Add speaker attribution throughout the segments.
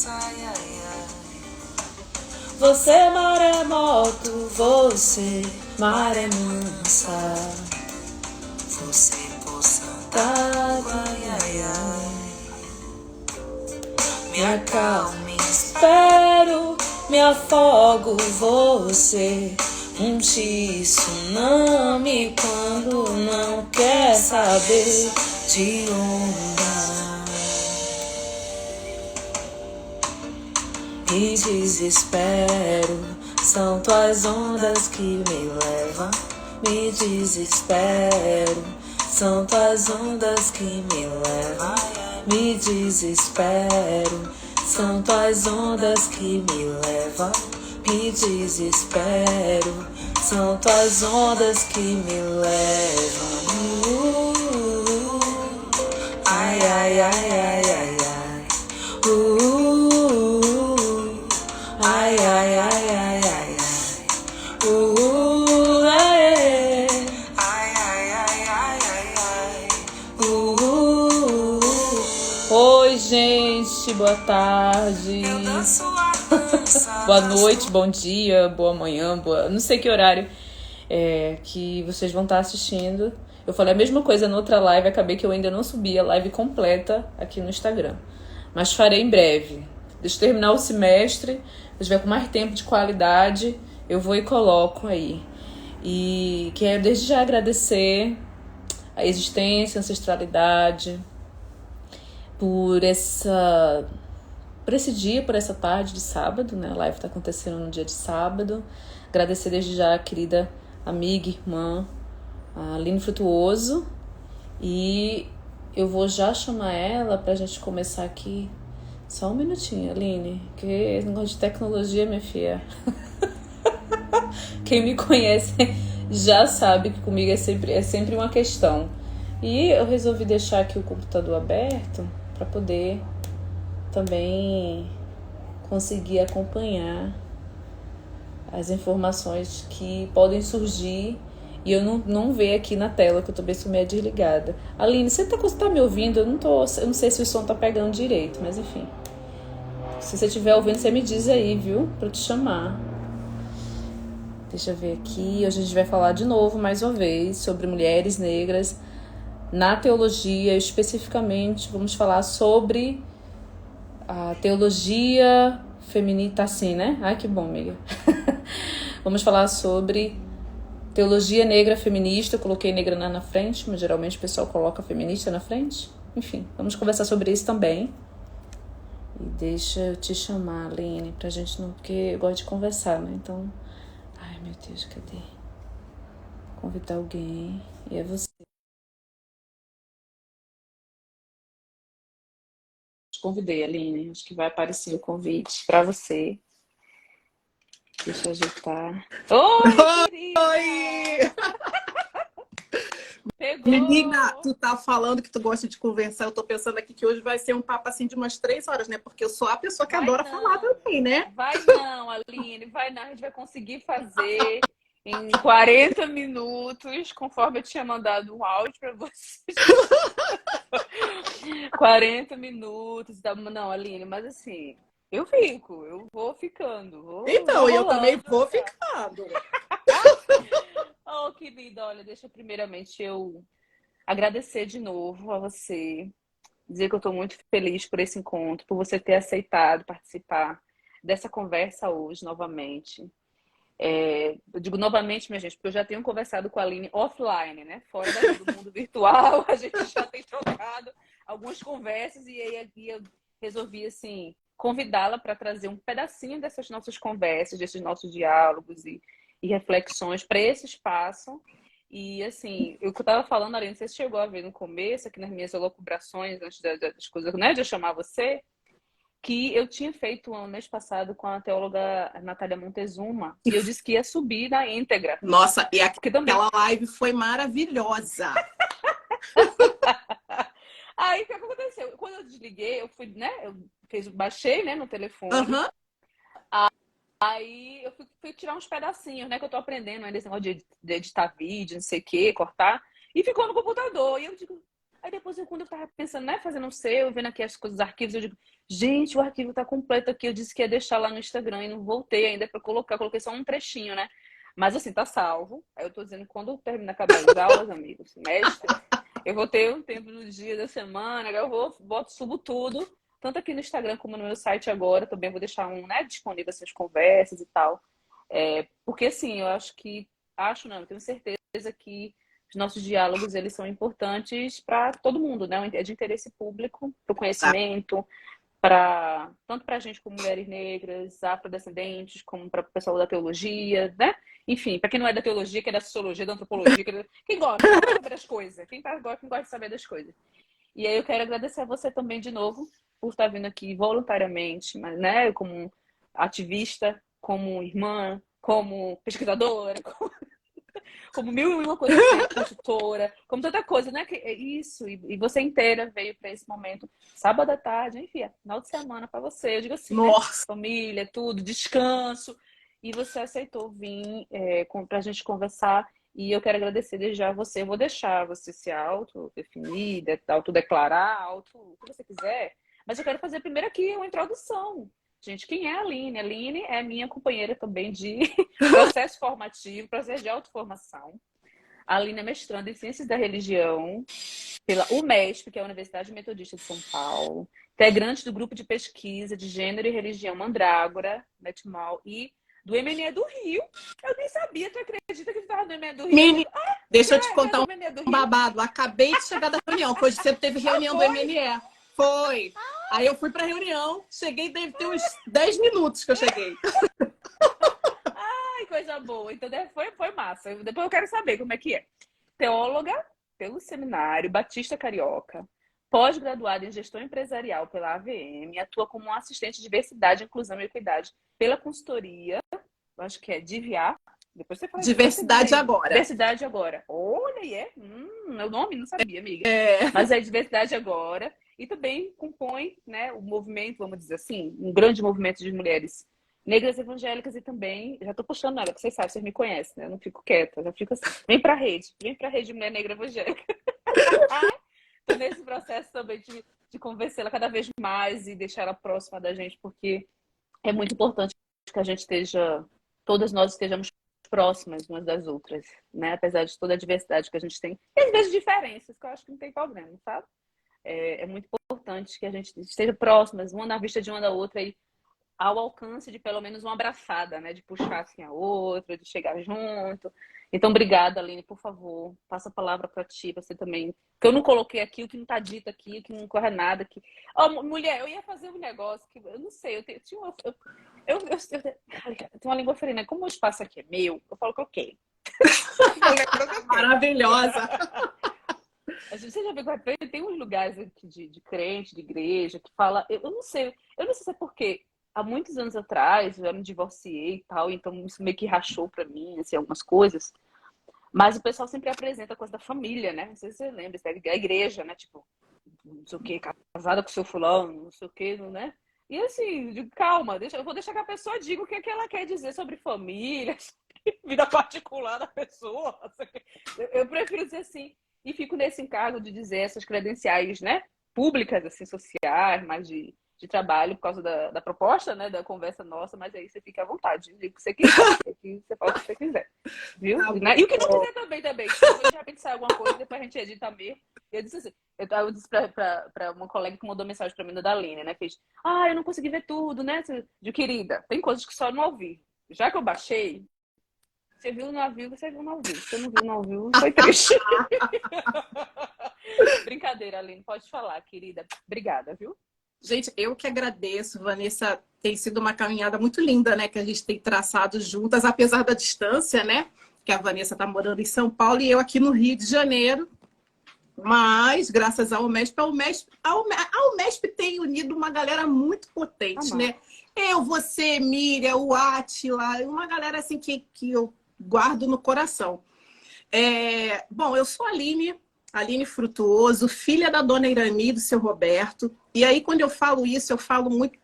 Speaker 1: ai, ai, ai.
Speaker 2: Você maremoto, você maré mansa.
Speaker 1: Você poça
Speaker 2: D'água,
Speaker 1: ai, ai, ai.
Speaker 2: me acalme, espero, me afogo, você. Um tsunami quando não quer saber de onda. Me desespero, são tuas ondas que me levam. Me desespero, são tuas ondas que me levam. Me desespero, são tuas ondas que me levam. Me desespero, são tuas ondas que me levam. Ai, ai, ai, ai, ai, ai. Ai, ai, ai, ai, ai, ai. Ai,
Speaker 1: Ai, ai, ai, ai, ai, ai.
Speaker 2: Oi, gente, boa tarde.
Speaker 1: Eu danço a dança.
Speaker 2: Boa noite, bom dia, boa manhã, boa... Não sei que horário que vocês vão estar assistindo. Eu falei a mesma coisa na outra live, acabei que eu ainda não subi a live completa aqui no Instagram. Mas farei em breve. Deixa eu terminar o semestre, se tiver com mais tempo de qualidade, eu vou e coloco aí. E quero desde já agradecer a existência, a ancestralidade, por esse dia, por essa tarde de sábado, né? A live está acontecendo no dia de sábado. Agradecer desde já a querida amiga, irmã, a Aline Frutuoso. E eu vou já chamar ela pra gente começar aqui. Só um minutinho, Aline, que esse negócio de tecnologia, minha filha. Quem me conhece já sabe que comigo é sempre uma questão. E eu resolvi deixar aqui o computador aberto para poder também conseguir acompanhar as informações que podem surgir e eu não ver aqui na tela, que eu tô bem meio desligada. Aline, você tá me ouvindo? Eu não sei se o som tá pegando direito, mas enfim. Se você estiver ouvindo, você me diz aí, viu? Pra eu te chamar. Deixa eu ver aqui. Hoje a gente vai falar de novo, mais uma vez, sobre mulheres negras na teologia. Especificamente, vamos falar sobre a teologia feminina. Tá assim, né? Ai, que bom, amiga. Vamos falar sobre teologia negra feminista. Eu coloquei negra na frente, mas geralmente o pessoal coloca feminista na frente. Enfim, vamos conversar sobre isso também. E deixa eu te chamar, Aline, pra gente não... Porque eu gosto de conversar, né? Então... Ai, meu Deus, cadê? Convidar alguém. E é você. Te convidei, Aline. Acho que vai aparecer o convite pra você. Deixa eu ajeitar. Oi, querida!
Speaker 3: Oi! Menina,
Speaker 2: Pegou!
Speaker 3: tu tá falando que tu gosta de conversar. Eu tô pensando aqui que hoje vai ser um papo assim de umas 3 horas, né? Porque eu sou a pessoa que
Speaker 2: Vai
Speaker 3: adora falar
Speaker 2: não!
Speaker 3: também, né?
Speaker 2: Vai não, Aline, vai não. A gente vai conseguir fazer em 40 minutos, conforme eu tinha mandado um áudio pra vocês. 40 minutos. Não, Aline, mas assim, eu vou ficando, vou
Speaker 3: Então, eu também
Speaker 2: rolando.
Speaker 3: vou ficando.
Speaker 2: Oh, querida, olha, deixa primeiramente eu agradecer de novo a você, dizer que eu estou muito feliz por esse encontro, por você ter aceitado participar dessa conversa hoje novamente. Eu digo novamente, minha gente, porque eu já tenho conversado com a Aline offline, né? Fora do mundo virtual, a gente já tem trocado algumas conversas e aí aqui eu resolvi, assim, convidá-la para trazer um pedacinho dessas nossas conversas, desses nossos diálogos e reflexões para esse espaço. E, assim, o que eu estava falando, Aline, você chegou a ver no começo, aqui nas minhas elucubrações, antes das coisas, né, de eu chamar você, que eu tinha feito ano mês passado com a teóloga Natália Montezuma, e eu disse que ia subir na íntegra.
Speaker 3: Nossa, e
Speaker 2: Porque também.
Speaker 3: aquela live foi maravilhosa.
Speaker 2: Aí o que aconteceu? Quando eu desliguei, eu fui, né? Baixei, né, no telefone.
Speaker 3: Aham.
Speaker 2: Aí eu fui tirar uns pedacinhos, né? Que eu tô aprendendo ainda esse negócio de editar vídeo, não sei o quê, cortar. E ficou no computador. E eu digo, Aí depois, quando eu tava pensando, né, fazendo um seu, vendo aqui as coisas, os arquivos, eu digo, gente, o arquivo tá completo aqui. Eu disse que ia deixar lá no Instagram e não voltei ainda pra colocar. Coloquei só um trechinho, né? Mas assim, tá salvo. Aí eu tô dizendo, quando eu terminar acabar as aulas, amigos, semestre, eu vou ter um tempo no dia da semana, aí eu subo tudo, tanto aqui no Instagram como no meu site agora. Também vou deixar né, disponível essas conversas e tal. Porque assim, eu acho não, eu tenho certeza que os nossos diálogos, eles são importantes para todo mundo, né? É de interesse público, para o
Speaker 3: Tá.
Speaker 2: conhecimento, tanto para a gente como mulheres negras, afrodescendentes, como para o pessoal da teologia, né? Enfim, para quem não é da teologia, que é da sociologia, da antropologia, quem gosta de saber das coisas, quem gosta de saber das coisas. E aí eu quero agradecer a você também de novo por estar vindo aqui voluntariamente, mas, né, como ativista, como irmã, como pesquisadora, como mil e uma coisa assim, consultora, como tanta coisa, né? É isso, e você inteira veio para esse momento, sábado à tarde, enfim, final de semana para você. Eu digo assim, né?
Speaker 3: Nossa,
Speaker 2: Família, tudo, descanso. E você aceitou vir para a gente conversar. E eu quero agradecer desde já a você. Eu vou deixar você se autodefinir, autodeclarar, o que você quiser. Mas eu quero fazer primeiro aqui uma introdução. Gente, quem é a Aline? A Aline é minha companheira também de processo formativo, processo de autoformação. A Aline é mestranda em Ciências da Religião pela UMESP, que é a Universidade Metodista de São Paulo. Integrante do grupo de pesquisa de Gênero e Religião Mandrágora, Metmal, e do MNE do Rio. Eu nem sabia, tu acredita que tu estava no MNE do Rio?
Speaker 3: Mini, deixa eu te
Speaker 2: É
Speaker 3: contar
Speaker 2: do MNE do
Speaker 3: um
Speaker 2: Rio?
Speaker 3: babado. Acabei de chegar da reunião. Hoje você teve reunião do
Speaker 2: Foi?
Speaker 3: MNE. Foi. Aí eu fui pra reunião, cheguei, deve ter uns 10 minutos que eu cheguei.
Speaker 2: Ai, coisa boa. Então foi massa. Depois eu quero saber como é que é. Teóloga pelo Seminário Batista Carioca, pós-graduada em Gestão Empresarial pela AVM, atua como assistente de diversidade, inclusão e equidade pela consultoria, acho que é DIVIA. Depois você fala, depois você diz
Speaker 3: Diversidade
Speaker 2: aí.
Speaker 3: agora.
Speaker 2: Diversidade agora. Olha, meu nome, não sabia, amiga.
Speaker 3: É.
Speaker 2: Mas é Diversidade Agora. E também compõe, né, o movimento, vamos dizer assim, um grande movimento de mulheres negras evangélicas e também, já tô puxando ela, porque vocês sabem, vocês me conhecem, né? Eu não fico quieta, já fico assim, vem pra rede de mulher negra evangélica. Tô nesse processo também de convencê-la cada vez mais e deixar ela próxima da gente, porque é muito importante que a gente todas nós estejamos próximas umas das outras, né? Apesar de toda a diversidade que a gente tem, e às vezes diferenças, que eu acho que não tem problema, sabe? É muito importante que a gente esteja próximas, uma na vista de uma da outra e ao alcance de pelo menos uma abraçada, né? De puxar assim a outra, de chegar junto. Então, obrigada, Aline, por favor, passa a palavra para ti, você também. Porque eu não coloquei aqui o que não está dito aqui, o que não corre nada aqui. Oh, mulher, eu ia fazer um negócio que eu não sei, eu tenho uma língua ferina. Como o espaço aqui é meu, eu falo que ok.
Speaker 3: Maravilhosa.
Speaker 2: Você já viu que tem uns lugares aqui de crente, de igreja, que fala. Eu não sei se é porque há muitos anos atrás eu me divorciei e tal, então isso meio que rachou pra mim, assim, algumas coisas. Mas o pessoal sempre apresenta a coisa da família, né? Não sei se você lembra, a igreja, né? Tipo, não sei o quê, casada com seu fulano, não sei o quê, né? E assim, eu digo, calma, eu vou deixar que a pessoa diga o que é que ela quer dizer sobre família, vida particular da pessoa. Eu prefiro dizer assim, e fico nesse encargo de dizer essas credenciais, né? Públicas, assim, sociais, mais de trabalho por causa da proposta, né, da conversa nossa, mas aí você fica à vontade, diga o que você quiser, aqui você fala o que você quiser, viu?
Speaker 3: Tá
Speaker 2: E o que não quiser também, se de repente sai alguma coisa, depois a gente edita mesmo. Eu disse assim, eu disse pra uma colega que mandou mensagem pra mim da Aline, né, fez, eu não consegui ver tudo, né, de querida, tem coisas que só não ouvi, já que eu baixei, você viu no ao vivo, você viu no ao vivo, você não viu no ao vivo, foi triste. Brincadeira, Aline, pode falar, querida, obrigada, viu?
Speaker 3: Gente, eu que agradeço, Vanessa. Tem sido uma caminhada muito linda, né? Que a gente tem traçado juntas, apesar da distância, né? Que a Vanessa está morando em São Paulo e eu aqui no Rio de Janeiro. Mas, graças ao MESP, a UMESP tem unido uma galera muito potente, né? Eu, você, Miriam, o Átila, uma galera assim que eu guardo no coração. Bom, eu sou a Aline Frutuoso, filha da dona Irani e do seu Roberto. E aí, quando eu falo isso, eu falo muito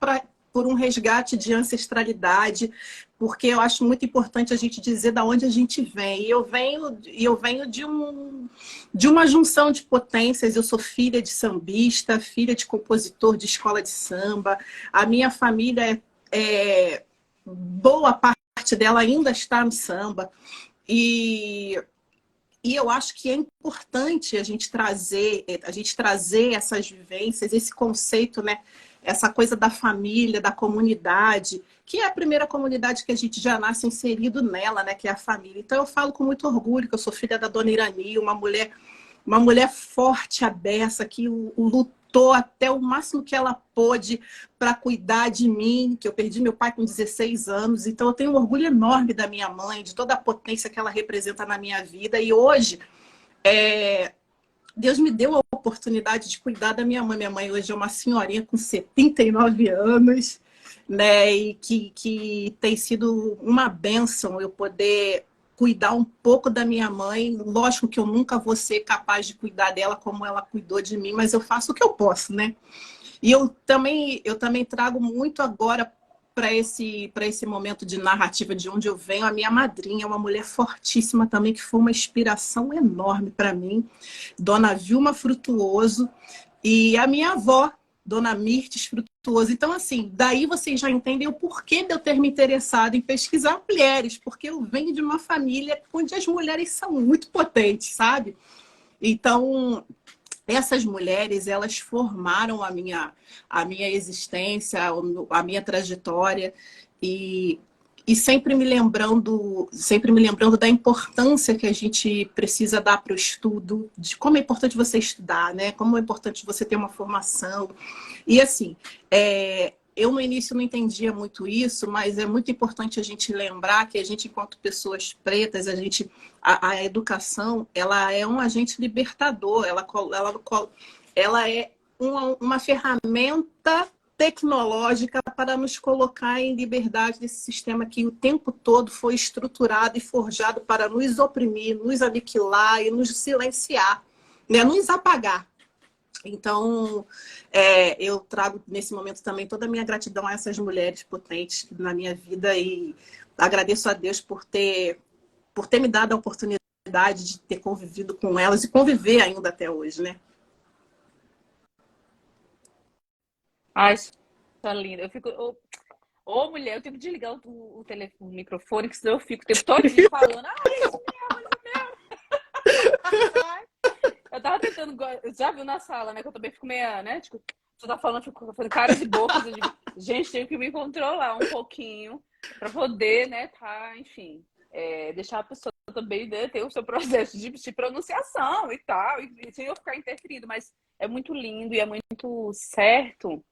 Speaker 3: por um resgate de ancestralidade, porque eu acho muito importante a gente dizer de onde a gente vem. E eu venho de uma junção de potências. Eu sou filha de sambista, filha de compositor de escola de samba. A minha família, boa parte dela ainda está no samba. E eu acho que é importante a gente trazer essas vivências, esse conceito, né? Essa coisa da família, da comunidade, que é a primeira comunidade que a gente já nasce inserido nela, né? Que é a família. Então eu falo com muito orgulho que eu sou filha da Dona Irani, uma mulher forte, aberta, que lutou até o máximo que ela pôde para cuidar de mim, que eu perdi meu pai com 16 anos. Então eu tenho um orgulho enorme da minha mãe, de toda a potência que ela representa na minha vida. E hoje, Deus me deu a oportunidade de cuidar da minha mãe. Minha mãe hoje é uma senhorinha com 79 anos, né? E que tem sido uma bênção eu poder cuidar um pouco da minha mãe. Lógico que eu nunca vou ser capaz de cuidar dela como ela cuidou de mim, mas eu faço o que eu posso, né? E eu também trago muito agora para esse momento de narrativa de onde eu venho, a minha madrinha, uma mulher fortíssima também, que foi uma inspiração enorme para mim, Dona Vilma Frutuoso, e a minha avó, Dona Mirtes Frutuoso. Então, assim, daí vocês já entendem o porquê de eu ter me interessado em pesquisar mulheres, porque eu venho de uma família onde as mulheres são muito potentes, sabe? Então, essas mulheres, elas formaram a minha existência, a minha trajetória, e sempre me lembrando da importância que a gente precisa dar para o estudo, de como é importante você estudar, né? Como é importante você ter uma formação. E assim, eu no início não entendia muito isso, mas é muito importante a gente lembrar que a gente, enquanto pessoas pretas, a educação, ela é um agente libertador, ela é uma ferramenta tecnológica para nos colocar em liberdade desse sistema que o tempo todo foi estruturado e forjado para nos oprimir, nos aniquilar e nos silenciar, né? Nos apagar. Então, eu trago nesse momento também toda a minha gratidão a essas mulheres potentes na minha vida e agradeço a Deus por ter me dado a oportunidade de ter convivido com elas e conviver ainda até hoje, né?
Speaker 2: Ai, isso tá linda. Eu fico. Ô, mulher, eu tenho que desligar o telefone, o microfone, que senão eu fico o tempo todo falando. Ai, isso mesmo. Eu tava tentando. Já viu na sala, né? Que eu também fico meio, né? Tipo, você tá falando, fico fazendo caras e bocas. Eu digo, gente, tenho que me controlar um pouquinho pra poder, né? Tá, enfim. Deixar a pessoa também, né, ter o seu processo de pronunciação e tal, e sem eu ficar interferindo, mas é muito lindo e é muito certo.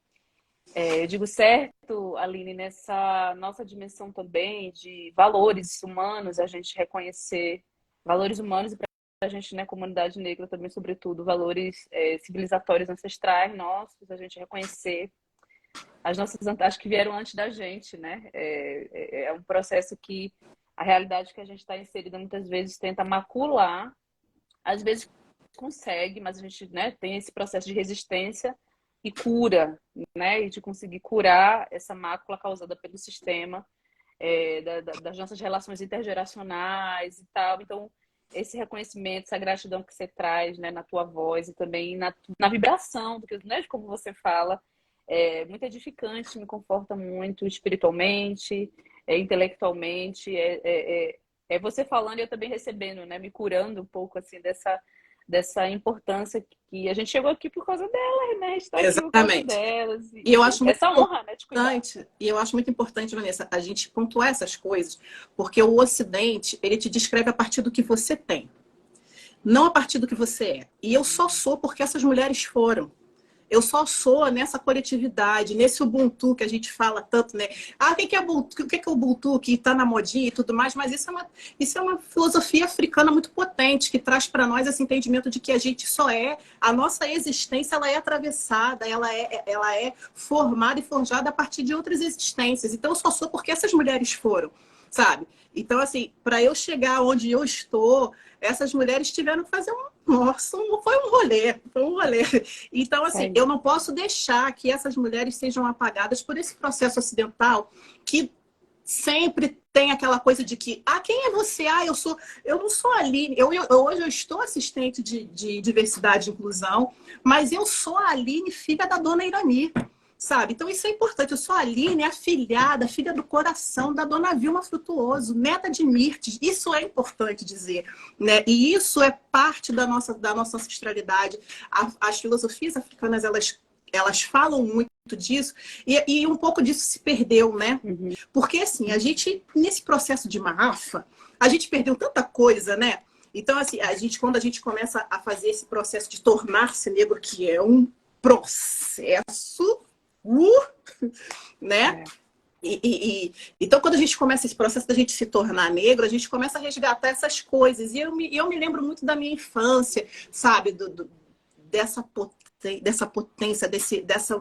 Speaker 2: Eu digo certo, Aline, nessa nossa dimensão também de valores humanos, a gente reconhecer valores humanos e para a gente, né, comunidade negra também, sobretudo, valores civilizatórios ancestrais nossos, a gente reconhecer as nossas vantagens que vieram antes da gente, né? É um processo que a realidade que a gente está inserida muitas vezes tenta macular, às vezes consegue, mas a gente, né, tem esse processo de resistência e cura, né? E de conseguir curar essa mácula causada pelo sistema, das nossas relações intergeracionais e tal. Então, esse reconhecimento, essa gratidão que você traz, né, na tua voz e também na vibração, porque, né, de como você fala, é muito edificante, me conforta muito espiritualmente, intelectualmente, é você falando e eu também recebendo, né, me curando um pouco assim dessa importância que a gente chegou aqui por causa delas, né? Está aqui por causa delas.
Speaker 3: E eu acho muito
Speaker 2: essa honra, né, de cuidar.
Speaker 3: E eu acho muito importante, Vanessa, a gente pontuar essas coisas, porque o Ocidente, ele te descreve a partir do que você tem, não a partir do que você é. E eu só sou porque essas mulheres foram. Eu só sou nessa coletividade, nesse Ubuntu que a gente fala tanto, né? O que é Ubuntu? O que é o Ubuntu que está na modinha e tudo mais? Mas isso é uma filosofia africana muito potente que traz para nós esse entendimento de que a gente só a nossa existência ela é atravessada, ela é formada e forjada a partir de outras existências. Então eu só sou porque essas mulheres foram, sabe? Então assim, para eu chegar onde eu estou, essas mulheres tiveram que fazer Nossa, foi um rolê, foi um rolê. Então, assim,
Speaker 2: É.
Speaker 3: eu não posso deixar que essas mulheres sejam apagadas por esse processo ocidental que sempre tem aquela coisa de que, quem é você? Eu não sou a Aline. Hoje eu estou assistente de diversidade e inclusão, mas eu sou a Aline, filha da dona Irani. Sabe? Então isso é importante. Eu sou a Aline, afilhada, filha do coração da dona Vilma Frutuoso, neta de Mirtes. Isso é importante dizer, né? E isso é parte da nossa ancestralidade. As filosofias africanas, elas falam muito disso e um pouco disso se perdeu, né? Porque assim, a gente, nesse processo de Maafa, a gente perdeu tanta coisa, né? Então, assim, quando a gente começa a fazer esse processo de tornar-se negro, que é um processo, né? Então, quando a gente começa esse processo da gente se tornar negro, a gente começa a resgatar essas coisas. E eu me lembro muito da minha infância, sabe? Dessa potência,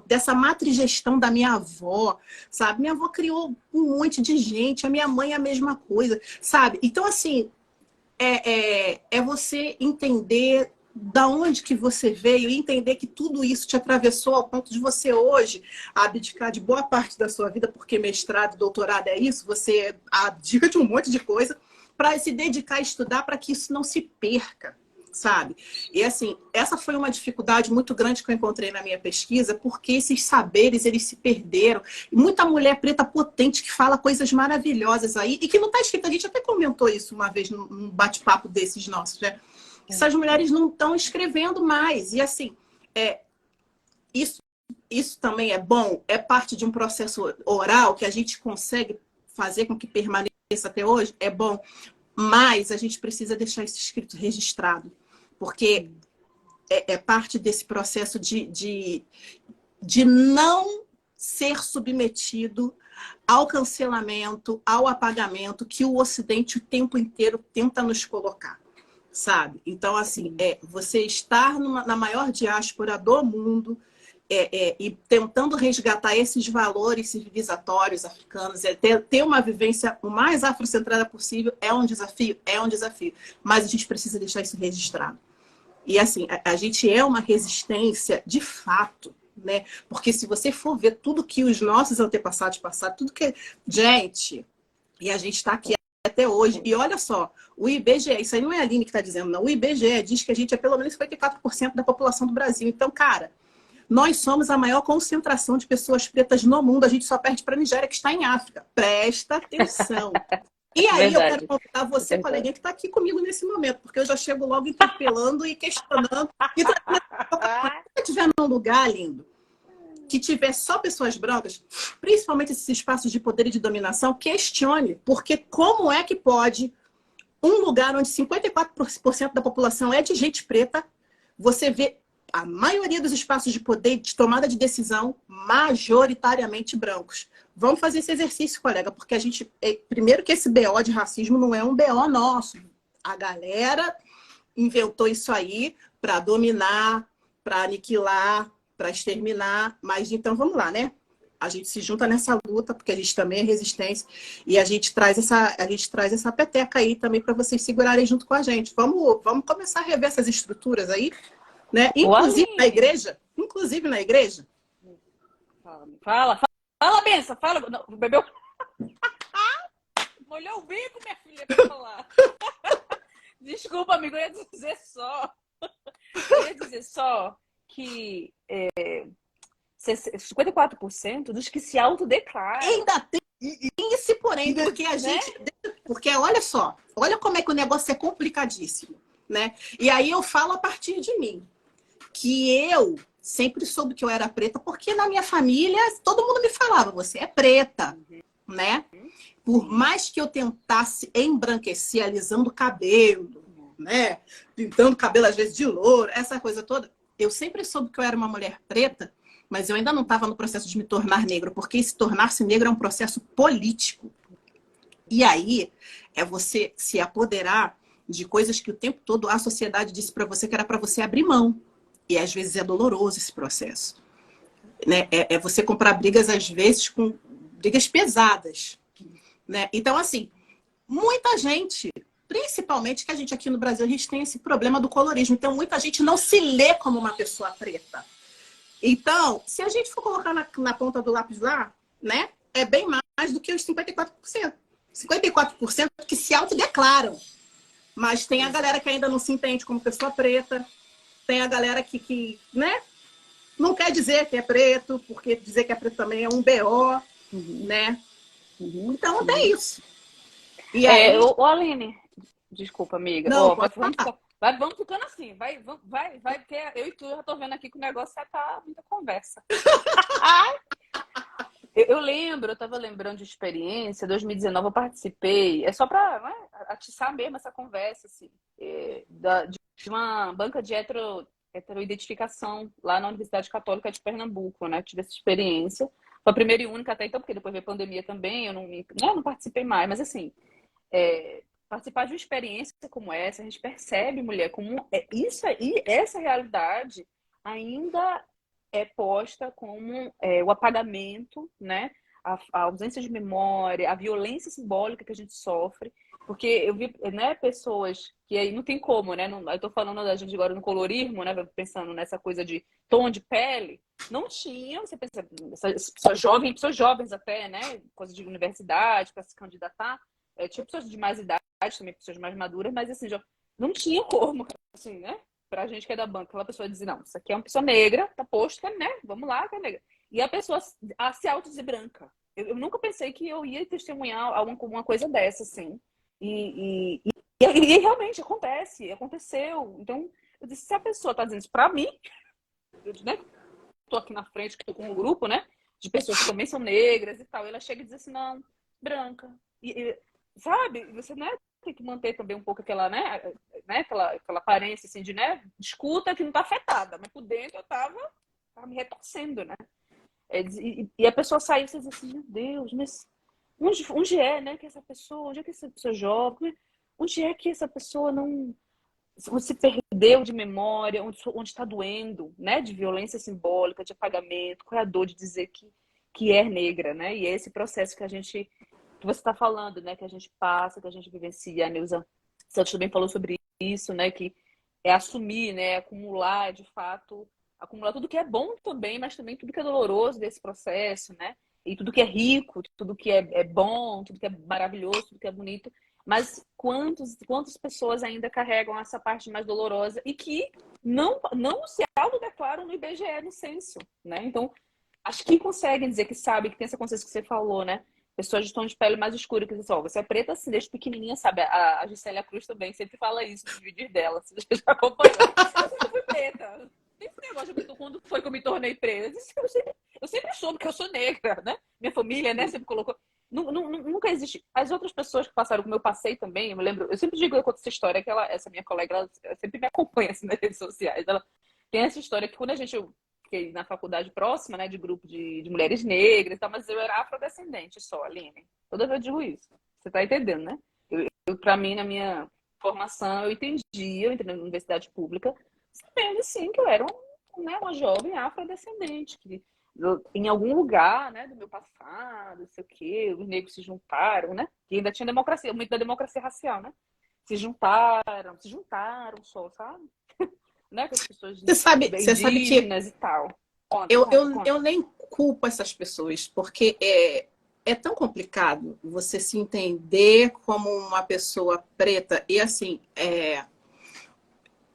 Speaker 3: dessa matrigestão da minha avó, sabe? Minha avó criou um monte de gente, a minha mãe é a mesma coisa, sabe? Então, assim, é você entender da onde que você veio e entender que tudo isso te atravessou ao ponto de você hoje abdicar de boa parte da sua vida, porque mestrado, doutorado é isso, você abdica de um monte de coisa para se dedicar a estudar para que isso não se perca, sabe? E assim, essa foi uma dificuldade muito grande que eu encontrei na minha pesquisa, porque esses saberes, eles se perderam. E muita mulher preta potente que fala coisas maravilhosas aí e que não está escrito. A gente até comentou isso uma vez num bate-papo desses nossos, né? Essas mulheres não estão escrevendo mais. E assim, isso também é bom, é parte de um processo oral que a gente consegue fazer com que permaneça até hoje, é bom. Mas a gente precisa deixar isso escrito registrado, porque é parte desse processo de não ser submetido ao cancelamento, ao apagamento que o Ocidente o tempo inteiro tenta nos colocar, sabe? Então, assim, você estar na maior diáspora do mundo e tentando resgatar esses valores civilizatórios africanos, ter uma vivência o mais afrocentrada possível, é um desafio, mas a gente precisa deixar isso registrado. E assim, a gente é uma resistência de fato, né? Porque se você for ver tudo que os nossos antepassados passaram, tudo que... Gente, e a gente está aqui até hoje. E olha só, o IBGE, isso aí não é a Aline que está dizendo, não. O IBGE diz que a gente é pelo menos 54% da população do Brasil. Então, cara, nós somos a maior concentração de pessoas pretas no mundo. A gente só perde para a Nigéria, que está em África. Presta atenção. E aí eu quero convidar você, coleguinha, que está aqui comigo nesse momento, porque eu já chego logo interpelando e questionando. E se estiver num lugar, lindo, que tiver só pessoas brancas, principalmente esses espaços de poder e de dominação, questione. Porque como é que pode um lugar onde 54% da população é de gente preta, você vê a maioria dos espaços de poder, de tomada de decisão, majoritariamente brancos. Vamos fazer esse exercício, colega, porque a gente... Primeiro que esse BO de racismo não é um BO nosso. A galera inventou isso aí para dominar, para aniquilar, para exterminar. Mas então vamos lá, né? A gente se junta nessa luta, porque a gente também é resistência, e a gente traz essa peteca aí também para vocês segurarem junto com a gente. Vamos começar a rever essas estruturas aí, né? Inclusive na igreja.
Speaker 2: Fala, benção, fala. Não, bebeu. Molhou o bico, minha filha, pra falar. Desculpa, amigo, eu ia dizer só que 54% dos que se autodeclaram.
Speaker 3: Ainda tem esse porém, porque a gente... Porque olha só, olha como é que o negócio é complicadíssimo, né? E aí eu falo a partir de mim, que eu sempre soube que eu era preta, porque na minha família todo mundo me falava, você é preta, né? Por mais que eu tentasse embranquecer, alisando o cabelo, né? Pintando o cabelo às vezes de louro, essa coisa toda, eu sempre soube que eu era uma mulher preta, mas eu ainda não estava no processo de me tornar negro, porque se tornar-se negro é um processo político. E aí é você se apoderar de coisas que o tempo todo a sociedade disse para você que era para você abrir mão. E às vezes é doloroso esse processo, né? É você comprar brigas, às vezes, com brigas pesadas, né? Então, assim, muita gente Principalmente que a gente aqui no Brasil, a gente tem esse problema do colorismo. Então, muita gente não se lê como uma pessoa preta. Então, se a gente for colocar na ponta do lápis lá, né, é bem mais do que os 54%. 54% que se autodeclaram. Mas tem a galera que ainda não se entende como pessoa preta. Tem a galera que né, não quer dizer que é preto, porque dizer que é preto também é um BO, né? Então, é isso. E aí...
Speaker 2: Aline, desculpa, amiga.
Speaker 3: Não, pode falar.
Speaker 2: Vamos ficando assim. Vai, porque eu e tu já tô vendo aqui que o negócio tá muita conversa. Eu tava lembrando de experiência, 2019 eu participei, é só para, né, atiçar mesmo essa conversa, assim, de uma banca de heteroidentificação lá na Universidade Católica de Pernambuco, né? Eu tive essa experiência. Foi a primeira e única até então, porque depois veio a pandemia também, eu não participei mais, mas assim, participar de uma experiência como essa, a gente percebe, mulher, como isso aí, essa realidade ainda é posta como o apagamento, né? A ausência de memória, a violência simbólica que a gente sofre. Porque eu vi, né, pessoas que aí não tem como, né? Não, eu tô falando da gente agora no colorismo, né? Pensando nessa coisa de tom de pele. Não tinha, você pensa, pessoas jovens até, né? Coisa de universidade, para se candidatar. Tinha pessoas de mais idade, também pessoas mais maduras, mas assim, já não tinha como, assim, né? Pra gente que é da banca, aquela pessoa dizer, não, isso aqui é uma pessoa negra, tá posto que é, né? Vamos lá, que é negra. E a pessoa se autodizer branca. Eu nunca pensei que eu ia testemunhar alguma coisa dessa, assim. E realmente aconteceu. Então, eu disse, se a pessoa tá dizendo isso pra mim, eu, né? Tô aqui na frente, que tô com um grupo, né? De pessoas que também são negras e tal. E ela chega e diz assim, não, branca. Sabe? Você, né? Tem que manter também um pouco aquela, né, aquela aparência assim de, né, escuta que não tá afetada, mas por dentro eu tava me retorcendo, né? E a pessoa saiu e você diz assim, meu Deus, mas onde é, né, que essa pessoa, onde é que essa pessoa jovem, onde é que essa pessoa não se perdeu de memória, onde está doendo, né, de violência simbólica, de apagamento, qual é a dor de dizer que é negra, né? E é esse processo que você está falando, né? Que a gente passa, que a gente vivencia. A Neuza Santos também falou sobre isso, né? Que é assumir, né? Acumular, de fato, acumular tudo que é bom também, mas também tudo que é doloroso desse processo, né? E tudo que é rico, tudo que é bom, tudo que é maravilhoso, tudo que é bonito. Mas quantas pessoas ainda carregam essa parte mais dolorosa e que não se autodeclaram no IBGE, no censo, né? Então, acho que conseguem dizer que sabe, que tem essa consciência que você falou, né? Pessoas de tom de pele mais escuro, que dizem, você é preta assim, desde pequenininha, sabe? A Gisélia Cruz também sempre fala isso nos vídeos dela, você já acompanhou. Eu sempre fui preta. Sempre negócio de quando foi que eu me tornei preta. Eu sempre soube que eu sou negra, né? Minha família, né? Sempre colocou. Nunca existe. As outras pessoas que passaram como eu passei também, eu me lembro, eu sempre digo, eu conto essa história, que essa minha colega, ela sempre me acompanha assim, nas redes sociais. Ela tem essa história que quando eu fiquei na faculdade próxima, né, de grupo de mulheres negras e tal, mas eu era afrodescendente só, Aline. Toda vez eu digo isso. Você tá entendendo, né? Pra mim, na minha formação, eu entrei na universidade pública, sabendo, sim, que eu era uma jovem afrodescendente, que em algum lugar, né, do meu passado, não sei o quê, os negros se juntaram, né? Que ainda tinha democracia, muito da democracia racial, né? Se juntaram só, sabe? Né, com as pessoas
Speaker 3: Você sabe que
Speaker 2: indígenas e tal. Conta.
Speaker 3: Eu nem culpo essas pessoas, porque é tão complicado você se entender como uma pessoa preta. E assim,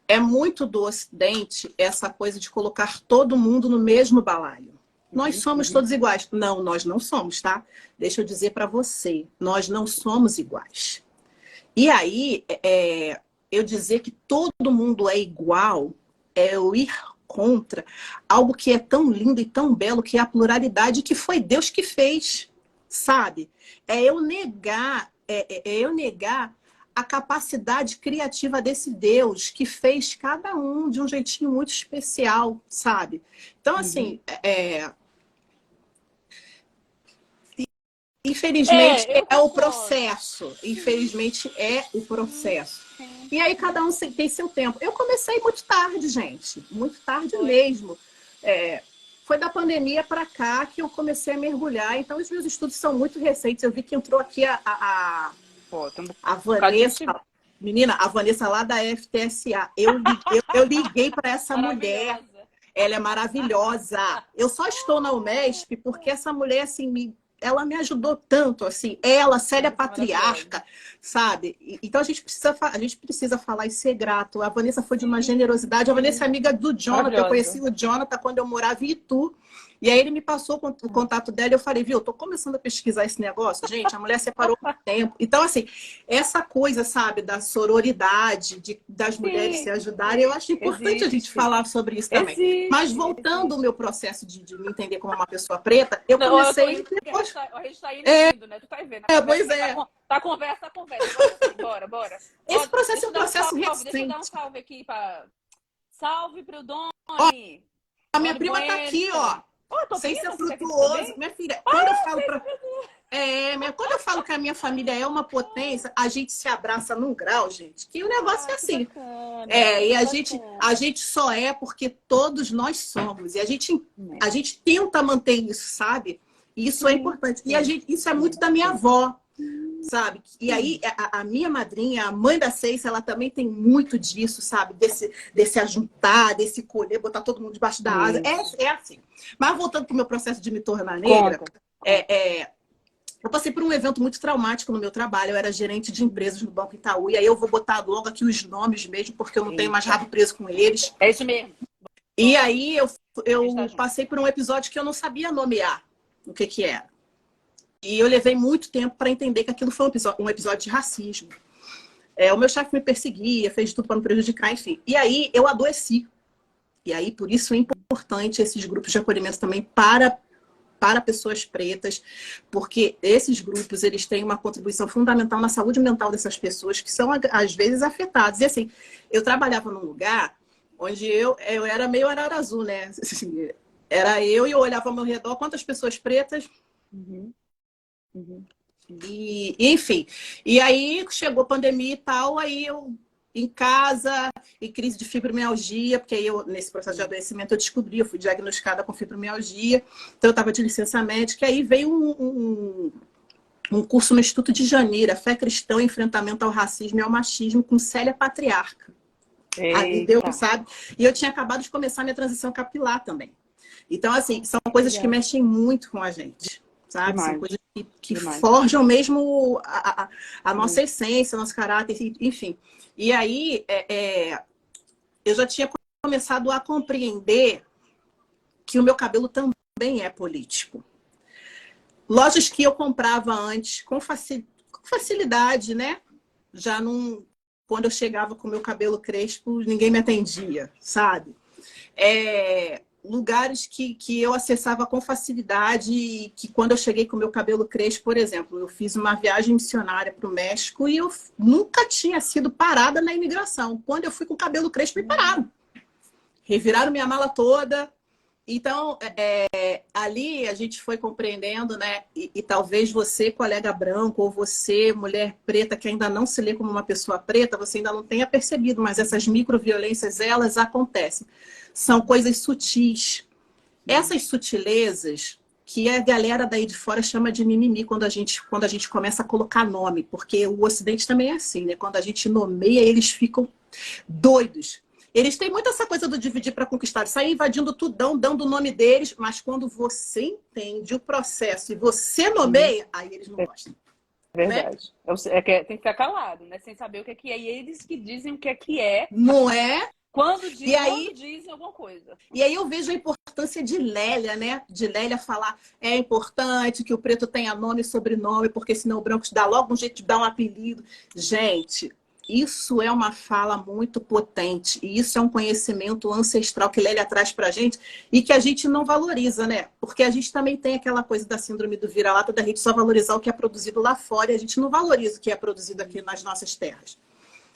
Speaker 3: é muito do Ocidente essa coisa de colocar todo mundo no mesmo balaio. Nós somos todos iguais. Não, nós não somos, tá? Deixa eu dizer para você, nós não somos iguais. E aí, eu dizer que todo mundo é igual é eu ir contra algo que é tão lindo e tão belo, que é a pluralidade, que foi Deus que fez, sabe? É eu negar a capacidade criativa desse Deus que fez cada um de um jeitinho muito especial, sabe? Então, assim, infelizmente é o processo. Infelizmente é o processo. E aí cada um tem seu tempo. Eu comecei muito tarde, gente. Muito tarde mesmo. Foi da pandemia para cá que eu comecei a mergulhar. Então os meus estudos são muito recentes. Eu vi que entrou aqui a Vanessa. Menina, a Vanessa lá da FTSA, eu liguei para essa mulher.
Speaker 2: Maravilhosa.
Speaker 3: Ela é maravilhosa. Eu só estou na Unesp porque essa mulher, assim, ela me ajudou tanto, assim. Ela, Célia Patriarca, sabe? Então a gente precisa falar e ser grato. A Vanessa foi de uma generosidade. A Vanessa é amiga do Jonathan. Eu conheci o Jonathan quando eu morava em Itu. E aí ele me passou o contato dela e eu falei, viu, eu tô começando a pesquisar esse negócio. Gente, a mulher separou por tempo. Então, assim, essa coisa, sabe, da sororidade, das mulheres se ajudarem, eu acho importante a gente falar sobre isso também. Mas voltando ao meu processo de me entender como uma pessoa preta, eu comecei...
Speaker 2: A gente tá indo, né? Tu tá vendo.
Speaker 3: Pois é.
Speaker 2: Tá conversa. Bora.
Speaker 3: Esse processo é um processo recente.
Speaker 2: Deixa eu dar um salve aqui pra... Salve pro Doni.
Speaker 3: A minha prima tá aqui, ó. Sem ser frutuoso. Minha filha, quando eu falo que a minha família é uma potência, a gente se abraça num grau, gente, que o negócio é assim. E a gente só é porque todos nós somos. E a gente tenta manter isso, sabe? E isso é importante. E isso é muito da minha avó, sabe? E aí, a minha madrinha, a mãe da Ceiça, ela também tem muito disso, sabe? Desse ajuntar, desse colher, botar todo mundo debaixo da asa. É assim. Mas voltando para o meu processo de me tornar negra, eu passei por um evento muito traumático no meu trabalho. Eu era gerente de empresas no Banco Itaú. E aí eu vou botar logo aqui os nomes mesmo, porque eu não tenho mais rabo preso com eles.
Speaker 2: É isso mesmo.
Speaker 3: E aí eu passei por um episódio que eu não sabia nomear o que era. E eu levei muito tempo para entender que aquilo foi um episódio de racismo. O meu chefe me perseguia, fez de tudo para me prejudicar, enfim. E aí eu adoeci. E aí, por isso é importante esses grupos de acolhimento também para pessoas pretas, porque esses grupos, eles têm uma contribuição fundamental na saúde mental dessas pessoas que são, às vezes, afetadas. E assim, eu trabalhava num lugar onde eu era meio arara azul, né? Assim, era eu e eu olhava ao meu redor, quantas pessoas pretas... E, enfim, e aí chegou a pandemia e tal, aí eu em casa, e crise de fibromialgia, porque aí eu, nesse processo de adoecimento, eu fui diagnosticada com fibromialgia, então eu estava de licença médica, e aí veio um curso no Instituto de Janeiro, Fé Cristã, Enfrentamento ao Racismo e ao Machismo, com Célia Patriarca. Ali deu, sabe? E eu tinha acabado de começar minha transição capilar também. Então, assim, são coisas que mexem muito com a gente, sabe?
Speaker 2: Demais.
Speaker 3: São coisas que forjam mesmo a nossa essência, nosso caráter, enfim. E aí, eu já tinha começado a compreender que o meu cabelo também é político. Lojas que eu comprava antes com facilidade, né? Já não... Quando eu chegava com o meu cabelo crespo, ninguém me atendia, sabe? Lugares que eu acessava com facilidade e que quando eu cheguei com o meu cabelo crespo, por exemplo, eu fiz uma viagem missionária para o México e eu nunca tinha sido parada na imigração. Quando eu fui com o cabelo crespo, me pararam. Reviraram minha mala toda. Então, ali a gente foi compreendendo, né? E talvez você, colega branco, ou você, mulher preta, que ainda não se lê como uma pessoa preta, você ainda não tenha percebido, mas essas microviolências, elas acontecem. São coisas sutis. Essas sutilezas que a galera daí de fora chama de mimimi quando a gente começa a colocar nome, porque o Ocidente também é assim, né? Quando a gente nomeia, eles ficam doidos. Eles têm muito essa coisa do dividir para conquistar, sair invadindo tudão, dando o nome deles, mas quando você entende o processo e você nomeia, aí eles não gostam.
Speaker 2: Verdade. Né? Tem que ficar calado, né? Sem saber o que é. E eles que dizem o que é.
Speaker 3: Não é?
Speaker 2: Quando dizem alguma coisa.
Speaker 3: E aí eu vejo a importância de Lélia, né? De Lélia falar, é importante que o preto tenha nome e sobrenome, porque senão o branco te dá logo um jeito de dar um apelido. Gente, isso é uma fala muito potente. E isso é um conhecimento ancestral que Lélia traz pra gente e que a gente não valoriza, né? Porque a gente também tem aquela coisa da síndrome do vira-lata, da gente só valorizar o que é produzido lá fora e a gente não valoriza o que é produzido aqui nas nossas terras.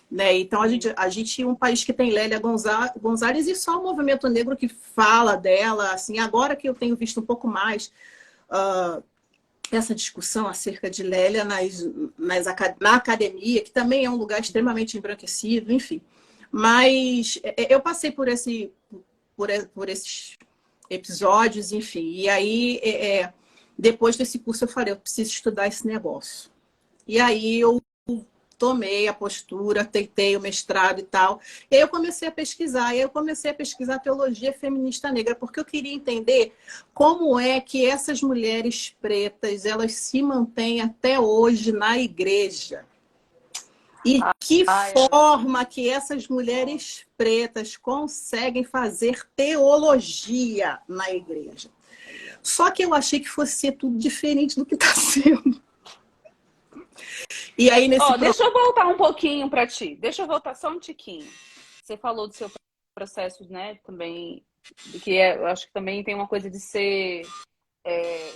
Speaker 3: Né? Então, a gente é um país que tem Lélia Gonzalez e só o movimento negro que fala dela. Assim, agora que eu tenho visto um pouco mais essa discussão acerca de Lélia na academia, que também é um lugar extremamente embranquecido, enfim. Mas eu passei por esses episódios, enfim. E aí, depois desse curso, eu falei, eu preciso estudar esse negócio. E aí, eu tomei a postura, tentei o mestrado e tal. E aí eu comecei a pesquisar. E aí eu comecei a pesquisar teologia feminista negra, porque eu queria entender como é que essas mulheres pretas, elas se mantêm até hoje na igreja. E que forma que essas mulheres pretas conseguem fazer teologia na igreja. Só que eu achei que fosse ser tudo diferente do que está sendo. E aí, nesse
Speaker 2: Deixa eu voltar um pouquinho para ti. Deixa eu voltar só um tiquinho. Você falou do seu processo, né? Também, eu acho que também tem uma coisa de ser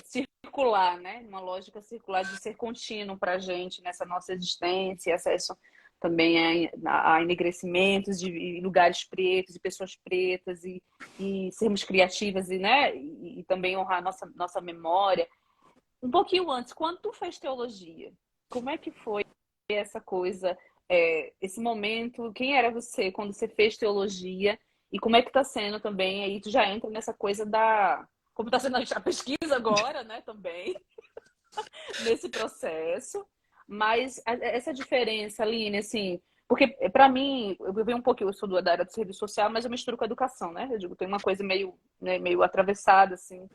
Speaker 2: circular, né? Uma lógica circular de ser contínuo para a gente nessa nossa existência, acesso também a enegrecimentos de lugares pretos, de pessoas pretas e sermos criativas e, né? E também honrar nossa memória. Um pouquinho antes, quando tu fez teologia, como é que foi essa coisa, esse momento? Quem era você quando você fez teologia? E como é que está sendo também? Aí tu já entra nessa coisa como está sendo a pesquisa agora, né? Também nesse processo. Mas essa diferença, Aline, assim, porque para mim, eu venho um pouquinho, eu sou da área do serviço social, mas eu misturo com a educação, né? Eu digo, tem uma coisa meio, né, meio atravessada, assim,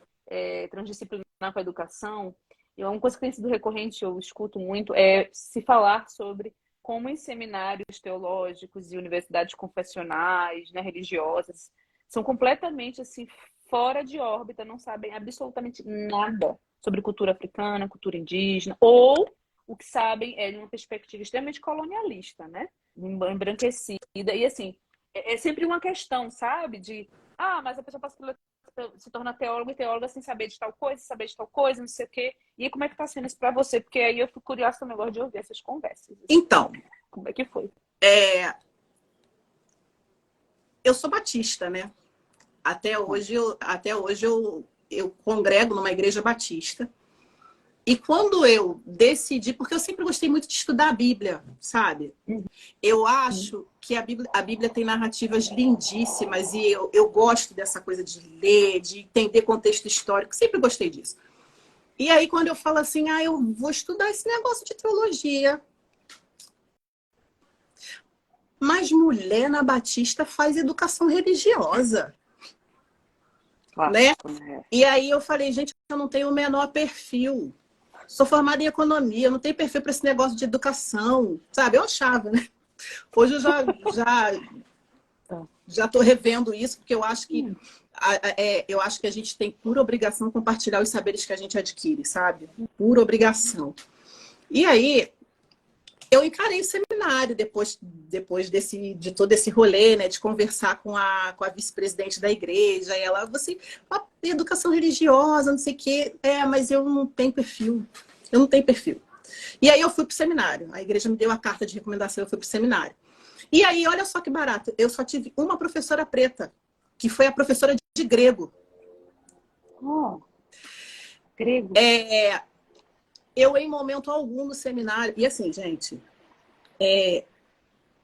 Speaker 2: transdisciplinar com a educação. E uma coisa que tem sido recorrente, eu escuto muito, é se falar sobre como em seminários teológicos e universidades confessionais, né, religiosas, são completamente assim fora de órbita, não sabem absolutamente nada sobre cultura africana, cultura indígena, ou o que sabem é de uma perspectiva extremamente colonialista, né? Embranquecida. E assim, é sempre uma questão, sabe? Mas a pessoa passa se torna teólogo e teóloga sem saber de tal coisa, saber de tal coisa, não sei o quê. E aí, como é que tá sendo isso pra você? Porque aí eu fico curiosa também, gosto de ouvir essas conversas.
Speaker 3: Então,
Speaker 2: como é que foi?
Speaker 3: Eu sou batista, né? Até hoje eu congrego numa igreja batista. E quando eu decidi, porque eu sempre gostei muito de estudar a Bíblia, sabe? Eu acho que a Bíblia tem narrativas lindíssimas e eu gosto dessa coisa de ler, de entender contexto histórico, sempre gostei disso. E aí, quando eu falo assim, eu vou estudar esse negócio de teologia. Mas mulher na Batista faz educação religiosa.
Speaker 2: Claro,
Speaker 3: né? E aí eu falei, gente, eu não tenho o menor perfil. Sou formada em economia, não tenho perfil para esse negócio de educação, sabe? Eu achava, né? Hoje eu já estou revendo isso, porque eu acho que a gente tem por obrigação compartilhar os saberes que a gente adquire, sabe? Por obrigação. E aí eu encarei o seminário depois de todo esse rolê, né? De conversar com a vice-presidente da igreja. E ela, educação religiosa, não sei o quê. Mas eu não tenho perfil. Eu não tenho perfil. E aí eu fui pro seminário. A igreja me deu a carta de recomendação, eu fui pro seminário. E aí, olha só que barato. Eu só tive uma professora preta, que foi a professora de grego.
Speaker 2: Grego?
Speaker 3: Eu, em momento algum no seminário... E assim, gente...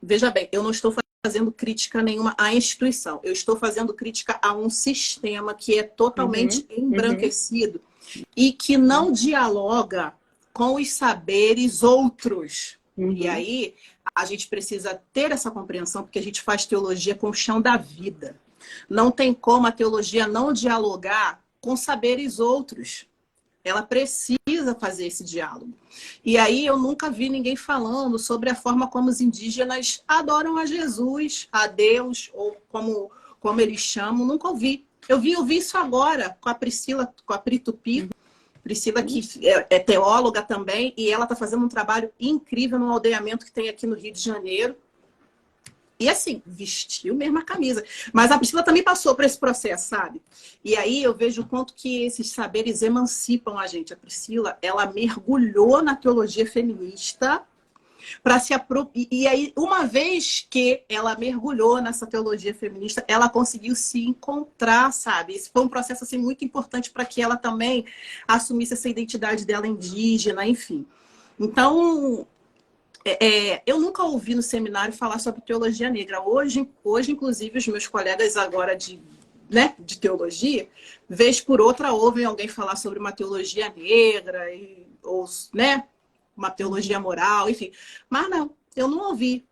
Speaker 3: veja bem, eu não estou fazendo crítica nenhuma à instituição. Eu estou fazendo crítica a um sistema que é totalmente embranquecido e que não dialoga com os saberes outros. E aí, a gente precisa ter essa compreensão, porque a gente faz teologia com o chão da vida. Não tem como a teologia não dialogar com saberes outros. Ela precisa fazer esse diálogo. E aí eu nunca vi ninguém falando sobre a forma como os indígenas adoram a Jesus, a Deus, ou como eles chamam. Nunca ouvi. Eu vi isso agora com a Priscila, com a Pri Tupi. Priscila, que é teóloga também, e ela está fazendo um trabalho incrível no aldeamento que tem aqui no Rio de Janeiro. E assim, vestiu mesmo a camisa. Mas a Priscila também passou por esse processo, sabe? E aí eu vejo o quanto que esses saberes emancipam a gente. A Priscila, ela mergulhou na teologia feminista para se E aí, uma vez que ela mergulhou nessa teologia feminista, ela conseguiu se encontrar, sabe? Esse foi um processo assim, muito importante para que ela também assumisse essa identidade dela indígena, enfim. Então... eu nunca ouvi no seminário falar sobre teologia negra. Hoje inclusive, os meus colegas agora de teologia, vez por outra, ouvem alguém falar sobre uma teologia negra, ou, né? uma teologia moral, enfim. Mas não, eu não ouvi.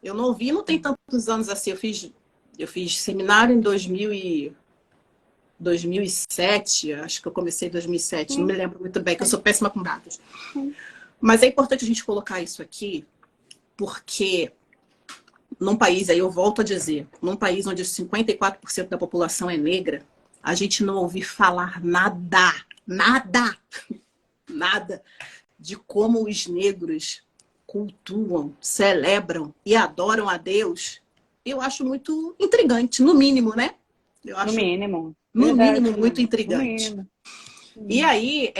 Speaker 3: Eu não ouvi, não tem tantos anos assim. Eu fiz seminário em 2007, acho que eu comecei em 2007, não me lembro muito bem, que eu sou péssima com datas. Mas é importante a gente colocar isso aqui, porque num país, aí eu volto a dizer, num país onde 54% da população é negra, a gente não ouve falar nada, nada de como os negros cultuam, celebram e adoram a Deus, eu acho muito intrigante, no mínimo, né? Eu
Speaker 2: No
Speaker 3: acho,
Speaker 2: mínimo.
Speaker 3: no
Speaker 2: Verdade,
Speaker 3: mínimo, muito
Speaker 2: no
Speaker 3: intrigante.
Speaker 2: mínimo.
Speaker 3: E aí,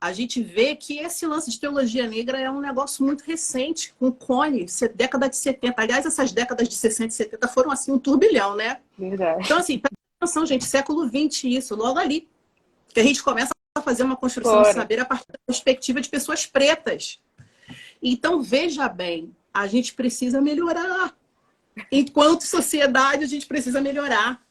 Speaker 3: a gente vê que esse lance de teologia negra é um negócio muito recente, com Cone, década de 70. Aliás, essas décadas de 60 e 70 foram, assim, um turbilhão, né?
Speaker 2: Verdade.
Speaker 3: Então, assim, presta atenção, gente, século XX, isso, logo ali, que a gente começa a fazer uma construção de
Speaker 2: Fora.
Speaker 3: saber a partir da perspectiva de pessoas pretas. Então, veja bem, a gente precisa melhorar. Enquanto sociedade, a gente precisa melhorar.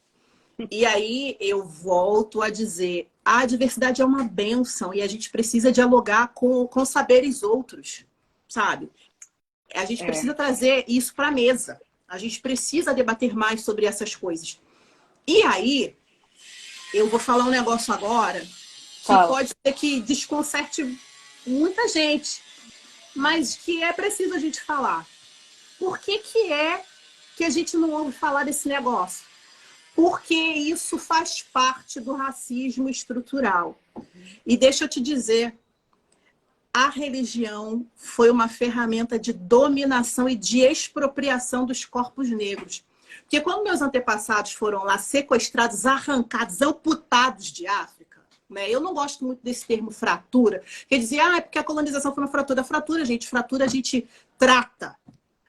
Speaker 3: E aí eu volto a dizer, a diversidade é uma bênção e a gente precisa dialogar com saberes outros, sabe? A gente precisa trazer isso para a mesa. A gente precisa debater mais sobre essas coisas. E aí, eu vou falar um negócio agora que pode ser que desconcerte muita gente, mas que é preciso a gente falar. Por que é que a gente não ouve falar desse negócio? Porque isso faz parte do racismo estrutural. E deixa eu te dizer, a religião foi uma ferramenta de dominação e de expropriação dos corpos negros. Porque quando meus antepassados foram lá sequestrados, arrancados, amputados de África, né? Eu não gosto muito desse termo fratura. Quer dizer, é porque a colonização foi uma fratura. Fratura, fratura a gente trata.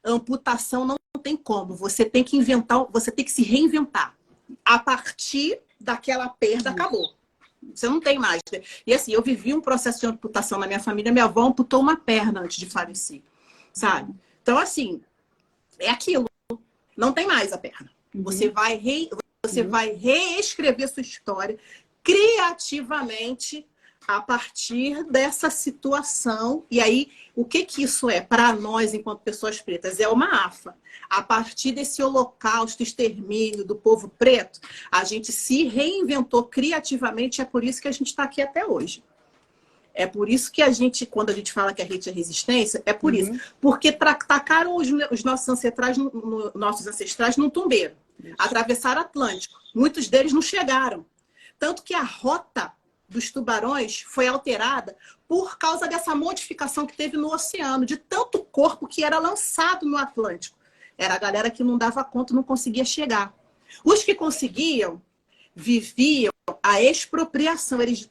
Speaker 3: Amputação não tem como. Você tem que inventar, você tem que se reinventar. A partir daquela perda, acabou. Você não tem mais. E assim, eu vivi um processo de amputação na minha família. Minha avó amputou uma perna antes de falecer, sabe? Então, assim, é aquilo. Não tem mais a perna. Você vai reescrever sua história criativamente a partir dessa situação. E aí, o que isso é para nós, enquanto pessoas pretas? É uma AFA. A partir desse holocausto, extermínio do povo preto, a gente se reinventou criativamente. É por isso que a gente está aqui até hoje. É por isso que a gente, quando a gente fala que a rede é resistência, é por isso. Porque tacaram os nossos ancestrais num tumbeiro. Atravessaram o Atlântico. Muitos deles não chegaram. Tanto que a rota dos tubarões foi alterada por causa dessa modificação que teve no oceano, de tanto corpo que era lançado no Atlântico. Era a galera que não dava conta, não conseguia chegar. Os que conseguiam, viviam a expropriação. Eles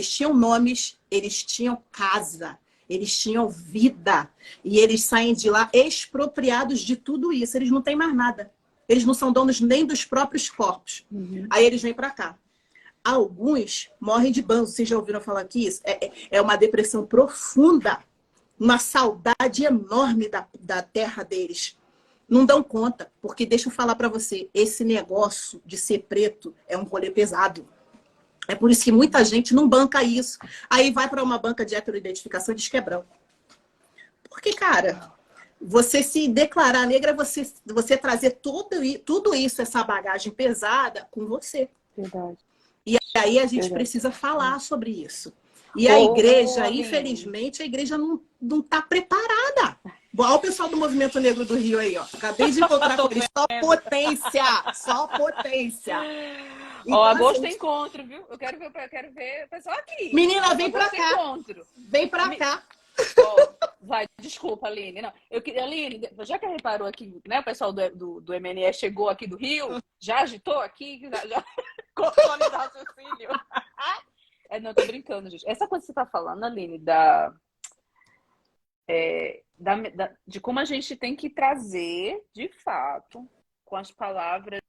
Speaker 3: tinham nomes, eles tinham casa, eles tinham vida. E eles saem de lá expropriados de tudo isso. Eles não têm mais nada. Eles não são donos nem dos próprios corpos. Aí eles vêm para cá. Alguns morrem de banzo. Vocês já ouviram falar que isso? É uma depressão profunda, uma saudade enorme da terra deles. Não dão conta, porque deixa eu falar para você, esse negócio de ser preto é um rolê pesado. É por isso que muita gente não banca isso. Aí vai para uma banca de heteroidentificação e diz que é branco. Porque, cara, você se declarar negra, você trazer tudo isso, essa bagagem pesada com você.
Speaker 2: Verdade.
Speaker 3: E aí a gente precisa falar sobre isso. E a igreja, infelizmente, a igreja não está preparada. Olha o pessoal do Movimento Negro do Rio aí, ó. Acabei de encontrar com eles. Só potência! Só potência!
Speaker 2: Então, agosto tem encontro, viu? Eu quero ver o pessoal aqui.
Speaker 3: Menina, vem pra cá.
Speaker 2: Encontro.
Speaker 3: Vem pra cá.
Speaker 2: Vai, desculpa, Aline. Não, Aline, já que reparou aqui, né? O pessoal do MNE chegou aqui do Rio, já agitou aqui, já colocou no raciocínio. Não, tô brincando, gente. Essa coisa que você tá falando, Aline, de como a gente tem que trazer, de fato, com as palavras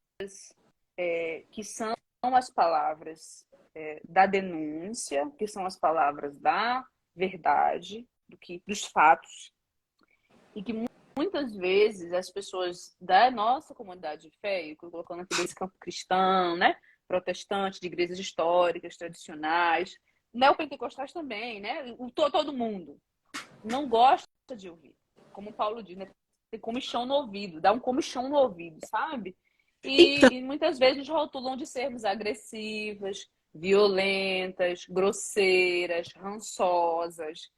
Speaker 2: que são as palavras da denúncia, que são as palavras da verdade, dos fatos, e que muitas vezes as pessoas da nossa comunidade de fé, colocando aqui desse campo cristão, né, protestante, de igrejas históricas, tradicionais, neopentecostais também, né? Todo mundo não gosta de ouvir. Como o Paulo diz, né? Tem comichão no ouvido, dá um comichão no ouvido, sabe?
Speaker 3: Então,
Speaker 2: E muitas vezes nos rotulam de sermos agressivas, violentas, grosseiras, rançosas.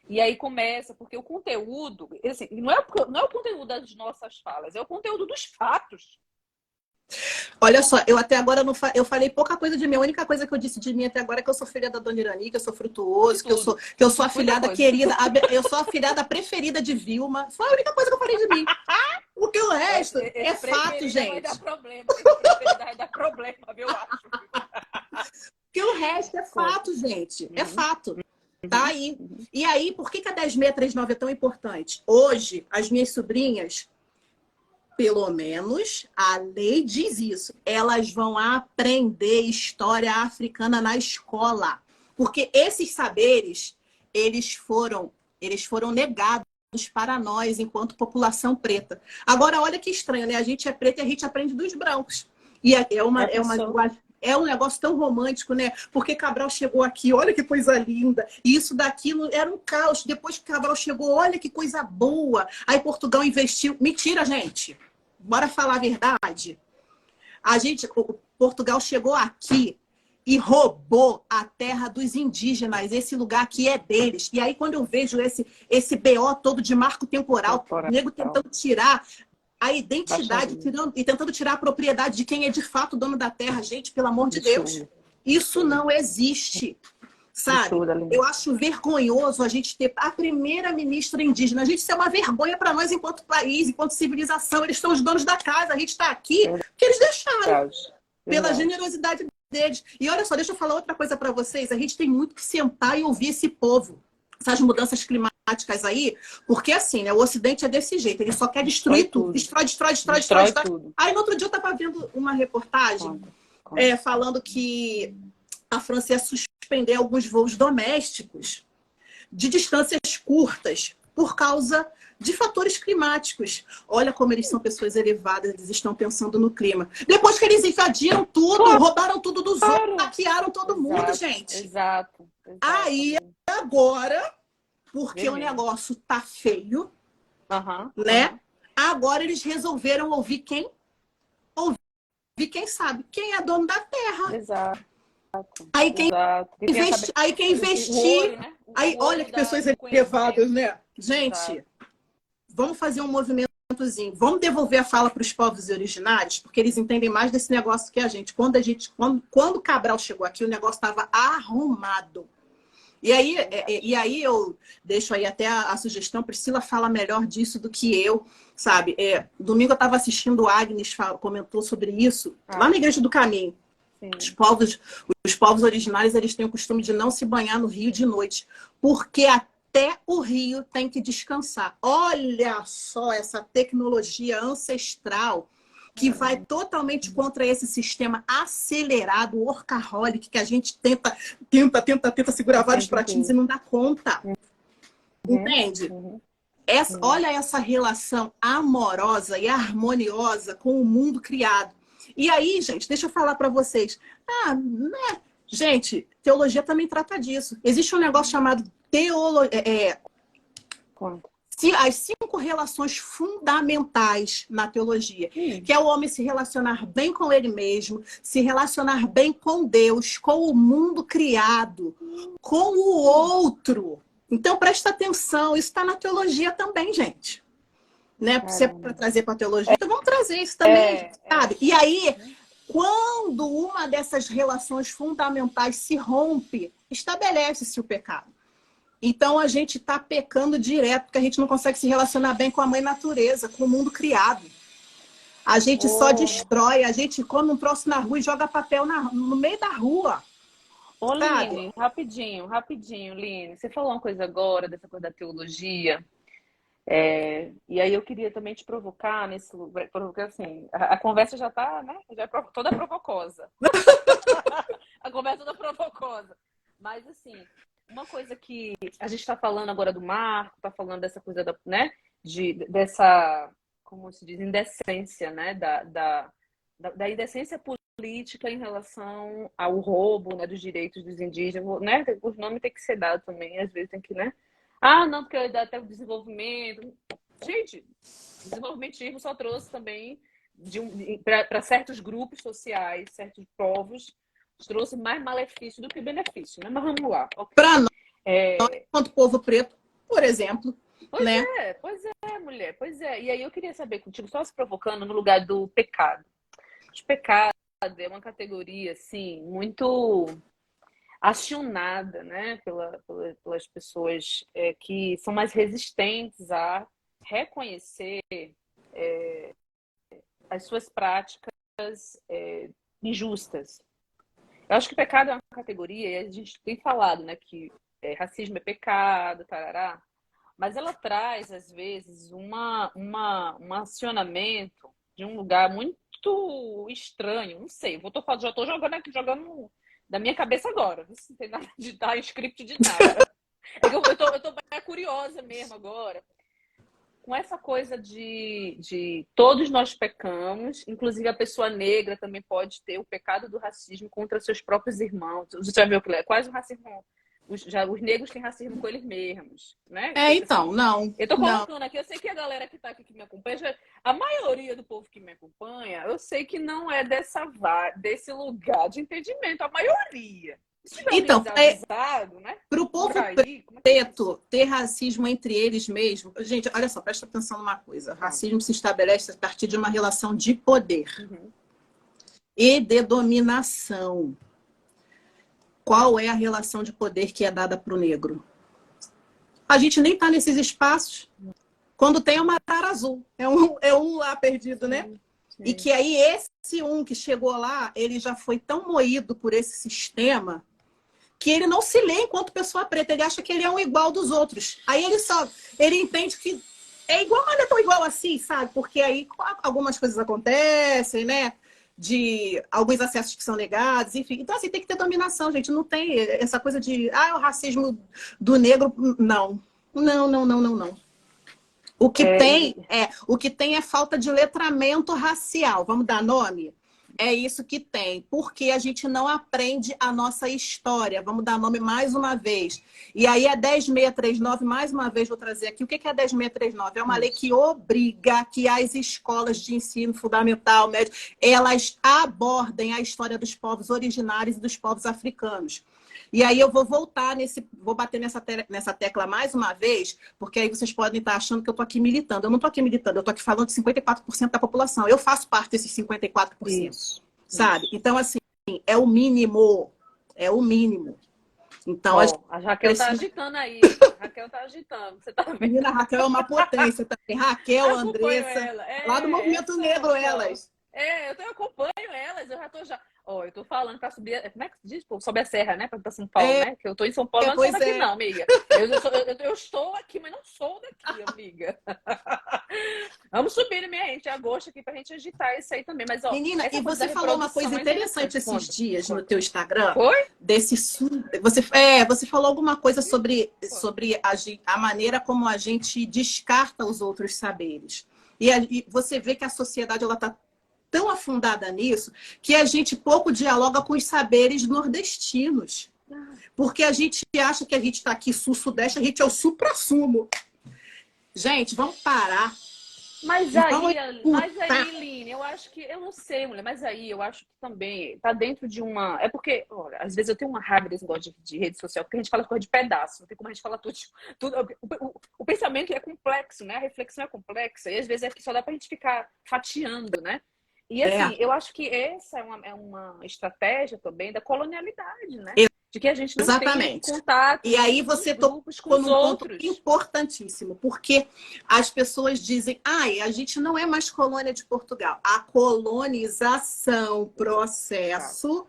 Speaker 2: E aí começa, porque o conteúdo, assim, não é o conteúdo das nossas falas, é o conteúdo dos fatos.
Speaker 3: olha só, eu até agora não eu falei pouca coisa de mim. A única coisa que eu disse de mim até agora é que eu sou filha da Dona Irani, que eu sou frutuoso, que eu sou a filhada querida, eu sou a filhada preferida de Vilma. Foi a única coisa que eu falei de mim. Porque o resto é fato, gente.
Speaker 2: Vai dar problema, esse preferido vai dar problema, eu acho.
Speaker 3: Porque o resto é fato, gente. É fato. Tá aí. E aí, por que a 10.639 é tão importante? Hoje, as minhas sobrinhas, pelo menos a lei diz isso, elas vão aprender história africana na escola. Porque esses saberes, eles foram negados para nós, enquanto população preta. Agora, olha que estranho, né? A gente é preta e a gente aprende dos brancos. E é uma linguagem. É um negócio tão romântico, né? Porque Cabral chegou aqui, olha que coisa linda. E isso daquilo era um caos. Depois que Cabral chegou, olha que coisa boa. Aí Portugal investiu. Mentira, gente. Bora falar a verdade. Portugal chegou aqui e roubou a terra dos indígenas. Esse lugar aqui é deles. E aí, quando eu vejo esse BO todo de marco temporal, o nego tentando tirar a identidade e tentando tirar a propriedade de quem é de fato dono da terra. Gente, pelo amor de Deus, isso não existe, sabe? Eu acho vergonhoso a gente ter a primeira ministra indígena. A gente, isso é uma vergonha para nós enquanto país, enquanto civilização. Eles são os donos da casa. A gente está aqui porque eles deixaram, pela generosidade deles. E olha só, deixa eu falar outra coisa para vocês. A gente tem muito que sentar e ouvir esse povo. Essas mudanças climáticas aí, porque assim, né? O Ocidente é desse jeito, ele só quer destruir tudo. Destrói tudo. Aí no outro dia eu estava vendo uma reportagem falando que a França ia suspender alguns voos domésticos de distâncias curtas por causa de fatores climáticos. Olha como eles são pessoas elevadas, eles estão pensando no clima. Depois que eles invadiram tudo, roubaram tudo dos outros, hackearam todo mundo, gente.
Speaker 2: Exato.
Speaker 3: Aí, agora, porque o negócio tá feio, né? Agora eles resolveram ouvir quem? Ouvir quem sabe. Quem é dono da terra.
Speaker 2: Exato.
Speaker 3: Aí quem investir...
Speaker 2: Né?
Speaker 3: Aí, olha que pessoas elevadas, né? Gente, vamos fazer um movimentozinho. Vamos devolver a fala para os povos originários, porque eles entendem mais desse negócio que a gente. Quando Cabral chegou aqui, o negócio estava arrumado. E aí eu deixo aí até a sugestão, Priscila fala melhor disso do que eu, sabe? Domingo eu estava assistindo o Agnes, comentou sobre isso, lá na Igreja do Caminho. Os povos originários, eles têm o costume de não se banhar no rio de noite, porque até o rio tem que descansar. Olha só essa tecnologia ancestral que vai totalmente contra esse sistema acelerado, workaholic, que a gente tenta segurar vários pratinhos e não dá conta. Entende? Olha essa relação amorosa e harmoniosa com o mundo criado. E aí, gente, deixa eu falar para vocês. Né? Gente, teologia também trata disso. Existe um negócio chamado as 5 relações fundamentais na teologia, que é o homem se relacionar bem com ele mesmo, se relacionar bem com Deus, com o mundo criado, com o outro. Então, presta atenção, isso está na teologia também, gente. Né? Se é para trazer para a teologia, então vamos trazer isso também, sabe? E aí, quando uma dessas relações fundamentais se rompe, estabelece-se o pecado. Então, a gente está pecando direto, porque a gente não consegue se relacionar bem com a mãe natureza, com o mundo criado. A gente só destrói, a gente come um troço na rua e joga papel no meio da rua.
Speaker 2: Ô, Line, rapidinho, Line. Você falou uma coisa agora, dessa coisa da teologia. E aí eu queria também te provocar nesse lugar, porque assim, a conversa já está, né? Já é toda provocosa. A conversa toda provocosa. Mas assim, uma coisa que a gente está falando agora do Marco, está falando dessa coisa né? Dessa, como se diz, indecência, né? Da indecência política em relação ao roubo, né, dos direitos dos indígenas, né? O nome tem que ser dado também, às vezes tem que, né? Ah, não, porque dá até o desenvolvimento. Gente, desenvolvimentismo só trouxe também para certos grupos sociais, certos povos, trouxe mais malefício do que benefício, né? Mas vamos lá. Okay.
Speaker 3: Para nós, quanto povo preto, por exemplo, né?
Speaker 2: Pois é, mulher, pois é. E aí eu queria saber contigo, só se provocando no lugar do pecado. Os pecados é uma categoria, assim, muito acionada, né, pelas pessoas que são mais resistentes a reconhecer as suas práticas injustas. Eu acho que pecado é uma categoria, e a gente tem falado, né, que racismo é pecado, tarará, mas ela traz, às vezes, um acionamento de um lugar muito estranho, não sei, já estou jogando da minha cabeça agora, não tem nada de estar em script de nada. Eu tô bem curiosa mesmo agora, com essa coisa de todos nós pecamos, inclusive a pessoa negra também pode ter o pecado do racismo contra seus próprios irmãos. Você já viu que é quase um racismo. Os negros têm racismo com eles mesmos, né?
Speaker 3: Então, não.
Speaker 2: Eu tô colocando aqui, eu sei que a galera que tá aqui que me acompanha, a maioria do povo que me acompanha, eu sei que não é desse lugar de entendimento, a maioria.
Speaker 3: Então,
Speaker 2: avisado, né?
Speaker 3: Para o povo preto ter racismo entre eles mesmos, gente, olha só, presta atenção numa coisa. Racismo se estabelece a partir de uma relação de poder e de dominação. Qual é a relação de poder que é dada para o negro? A gente nem está nesses espaços. Quando tem uma arara azul. É um lá perdido, né? Sim. E que aí esse um que chegou lá, ele já foi tão moído por esse sistema que ele não se lê enquanto pessoa preta. Ele acha que ele é um igual dos outros. Aí ele entende que é igual, mas não é tão igual assim, sabe? Porque aí algumas coisas acontecem, né? De alguns acessos que são negados, enfim. Então, assim, tem que ter dominação, gente. Não tem essa coisa de, o racismo do negro. Não. Não. O que tem é falta de letramento racial. Vamos dar nome? É isso que tem. Porque a gente não aprende a nossa história. Vamos dar nome mais uma vez. E aí a 10639, mais uma vez vou trazer aqui. O que é a 10639? É uma lei que obriga que as escolas de ensino fundamental, médio, elas abordem a história dos povos originários e dos povos africanos. E aí eu vou voltar vou bater nessa tecla mais uma vez, porque aí vocês podem estar achando que eu estou aqui militando. Eu não estou aqui militando, eu estou aqui falando de 54% da população. Eu faço parte desses 54%. Isso. Sabe? Isso. Então, assim, é o mínimo. É o mínimo. Então,
Speaker 2: a Raquel está agitando aí. A Raquel está agitando. Você tá vendo?
Speaker 3: Menina, a Raquel é uma potência também. Raquel, Andressa, lá do Movimento Negro, elas.
Speaker 2: Eu acompanho elas, eu tô falando pra subir, como é que diz? Pô, sobe a serra, né? Pra São Paulo, né? Que eu tô em São Paulo, mas não sou daqui não, amiga. Eu estou aqui, mas não sou daqui, amiga. Vamos subir, minha gente, em agosto aqui pra gente agitar isso aí também. Mas,
Speaker 3: menina, e você falou uma coisa interessante esses dias no teu Instagram.
Speaker 2: Foi?
Speaker 3: Você falou alguma coisa sobre a maneira como a gente descarta os outros saberes. E você vê que a sociedade, ela tá tão afundada nisso que a gente pouco dialoga com os saberes nordestinos. Porque a gente acha que a gente está aqui sul-sudeste, a gente é o supra-sumo. Gente, vamos parar.
Speaker 2: Mas aí, Line, eu acho que... Eu não sei, mulher, mas aí eu acho que também tá dentro de uma... É porque, olha, às vezes eu tenho uma raiva desse negócio de rede social, porque a gente fala coisa de pedaço, não tem como a gente falar tudo. O pensamento é complexo, né? A reflexão é complexa, e às vezes é que só dá pra gente ficar fatiando, né? E assim, eu acho que essa é uma estratégia também da colonialidade, né? De que a gente não tem contato.
Speaker 3: E aí você tocou num ponto importantíssimo, porque as pessoas dizem, a gente não é mais colônia de Portugal. A colonização, processo,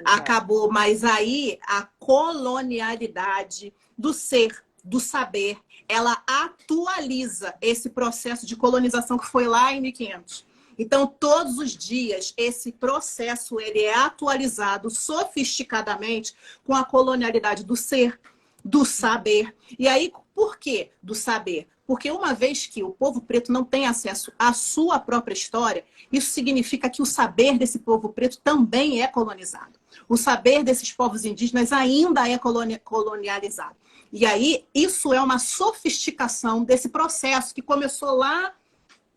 Speaker 3: acabou, mas aí a colonialidade do ser, do saber, ela atualiza esse processo de colonização que foi lá em 1500. Então, todos os dias, esse processo ele é atualizado sofisticadamente com a colonialidade do ser, do saber. E aí, por quê do saber? Porque uma vez que o povo preto não tem acesso à sua própria história, isso significa que o saber desse povo preto também é colonizado. O saber desses povos indígenas ainda é colonializado. E aí, isso é uma sofisticação desse processo que começou lá,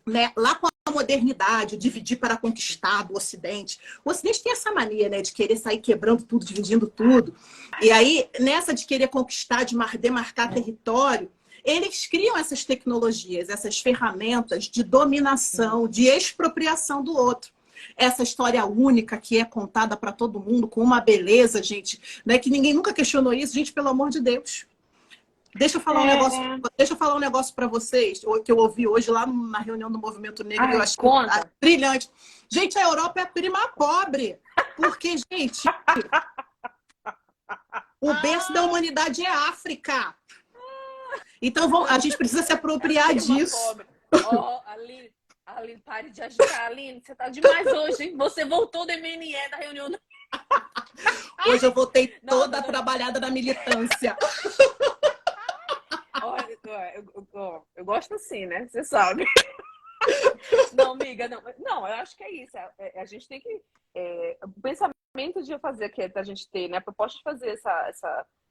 Speaker 3: né, lá com a modernidade, dividir para conquistar do Ocidente. O Ocidente tem essa mania, né, de querer sair quebrando tudo, dividindo tudo. E aí, nessa de querer conquistar, de demarcar território, eles criam essas tecnologias, essas ferramentas de dominação, de expropriação do outro. Essa história única que é contada para todo mundo, com uma beleza, gente, né, que ninguém nunca questionou isso, gente, pelo amor de Deus. Deixa eu falar um negócio para vocês, que eu ouvi hoje lá na reunião do Movimento Negro, e eu achei brilhante. Gente, a Europa é a prima pobre, porque, gente, o berço da humanidade é a África. Então a gente precisa se apropriar disso.
Speaker 2: Aline, pare de agitar. Aline, você tá demais hoje, hein? Você voltou do MNE da reunião.
Speaker 3: Hoje eu voltei toda trabalhada na militância.
Speaker 2: Eu gosto assim, né? Você sabe. Não, amiga, não, eu acho que é isso. A gente tem que... o pensamento de fazer aqui, da gente ter, né? A proposta de fazer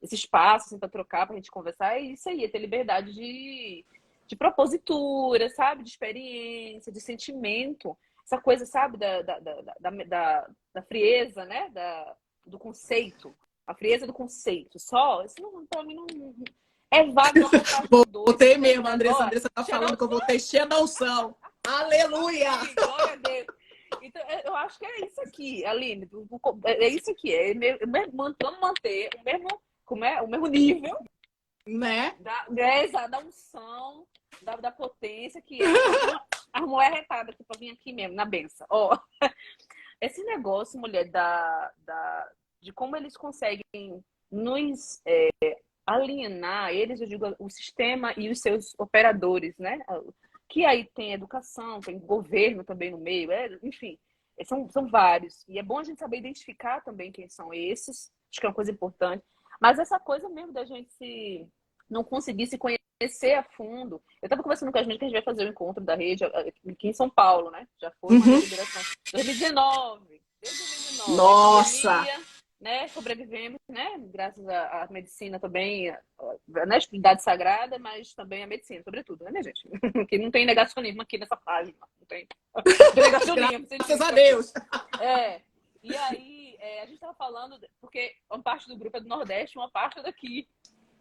Speaker 2: esse espaço assim, para trocar, para a gente conversar, é isso aí, é ter liberdade de propositura, sabe? De experiência, de sentimento. Essa coisa, sabe? Da frieza, né? Do conceito. A frieza do conceito. Só, isso não, pra mim, não... É vago.
Speaker 3: Voltei mesmo, Andressa. Andressa tá falando que eu voltei cheia da unção. Aleluia!
Speaker 2: Glória a Deus. Então, eu acho que é isso aqui, Aline. É isso aqui. Vamos manter o mesmo nível,
Speaker 3: né?
Speaker 2: Da unção, da potência, que é a mulher retada aqui, pra vir aqui mesmo, na benção. Ó, esse negócio, mulher, de como eles conseguem nos alienar, eu digo, o sistema e os seus operadores, né? Que aí tem educação, tem governo também no meio, enfim, são vários. E é bom a gente saber identificar também quem são esses, acho que é uma coisa importante. Mas essa coisa mesmo da gente não conseguir se conhecer a fundo. Eu estava conversando com as meninas que a gente vai fazer o encontro da rede aqui em São Paulo, né? Já foi uma deliberação. 2019. Desde 2019.
Speaker 3: Nossa!
Speaker 2: Pandemia, né? Sobrevivemos, né? Graças à medicina também, né? Idade sagrada, mas também a medicina, sobretudo, né, minha gente? Que não tem negacionismo aqui nessa página. Não tem negacionismo.
Speaker 3: Graças a Deus!
Speaker 2: E aí, a gente estava falando, porque uma parte do grupo é do Nordeste, uma parte é daqui.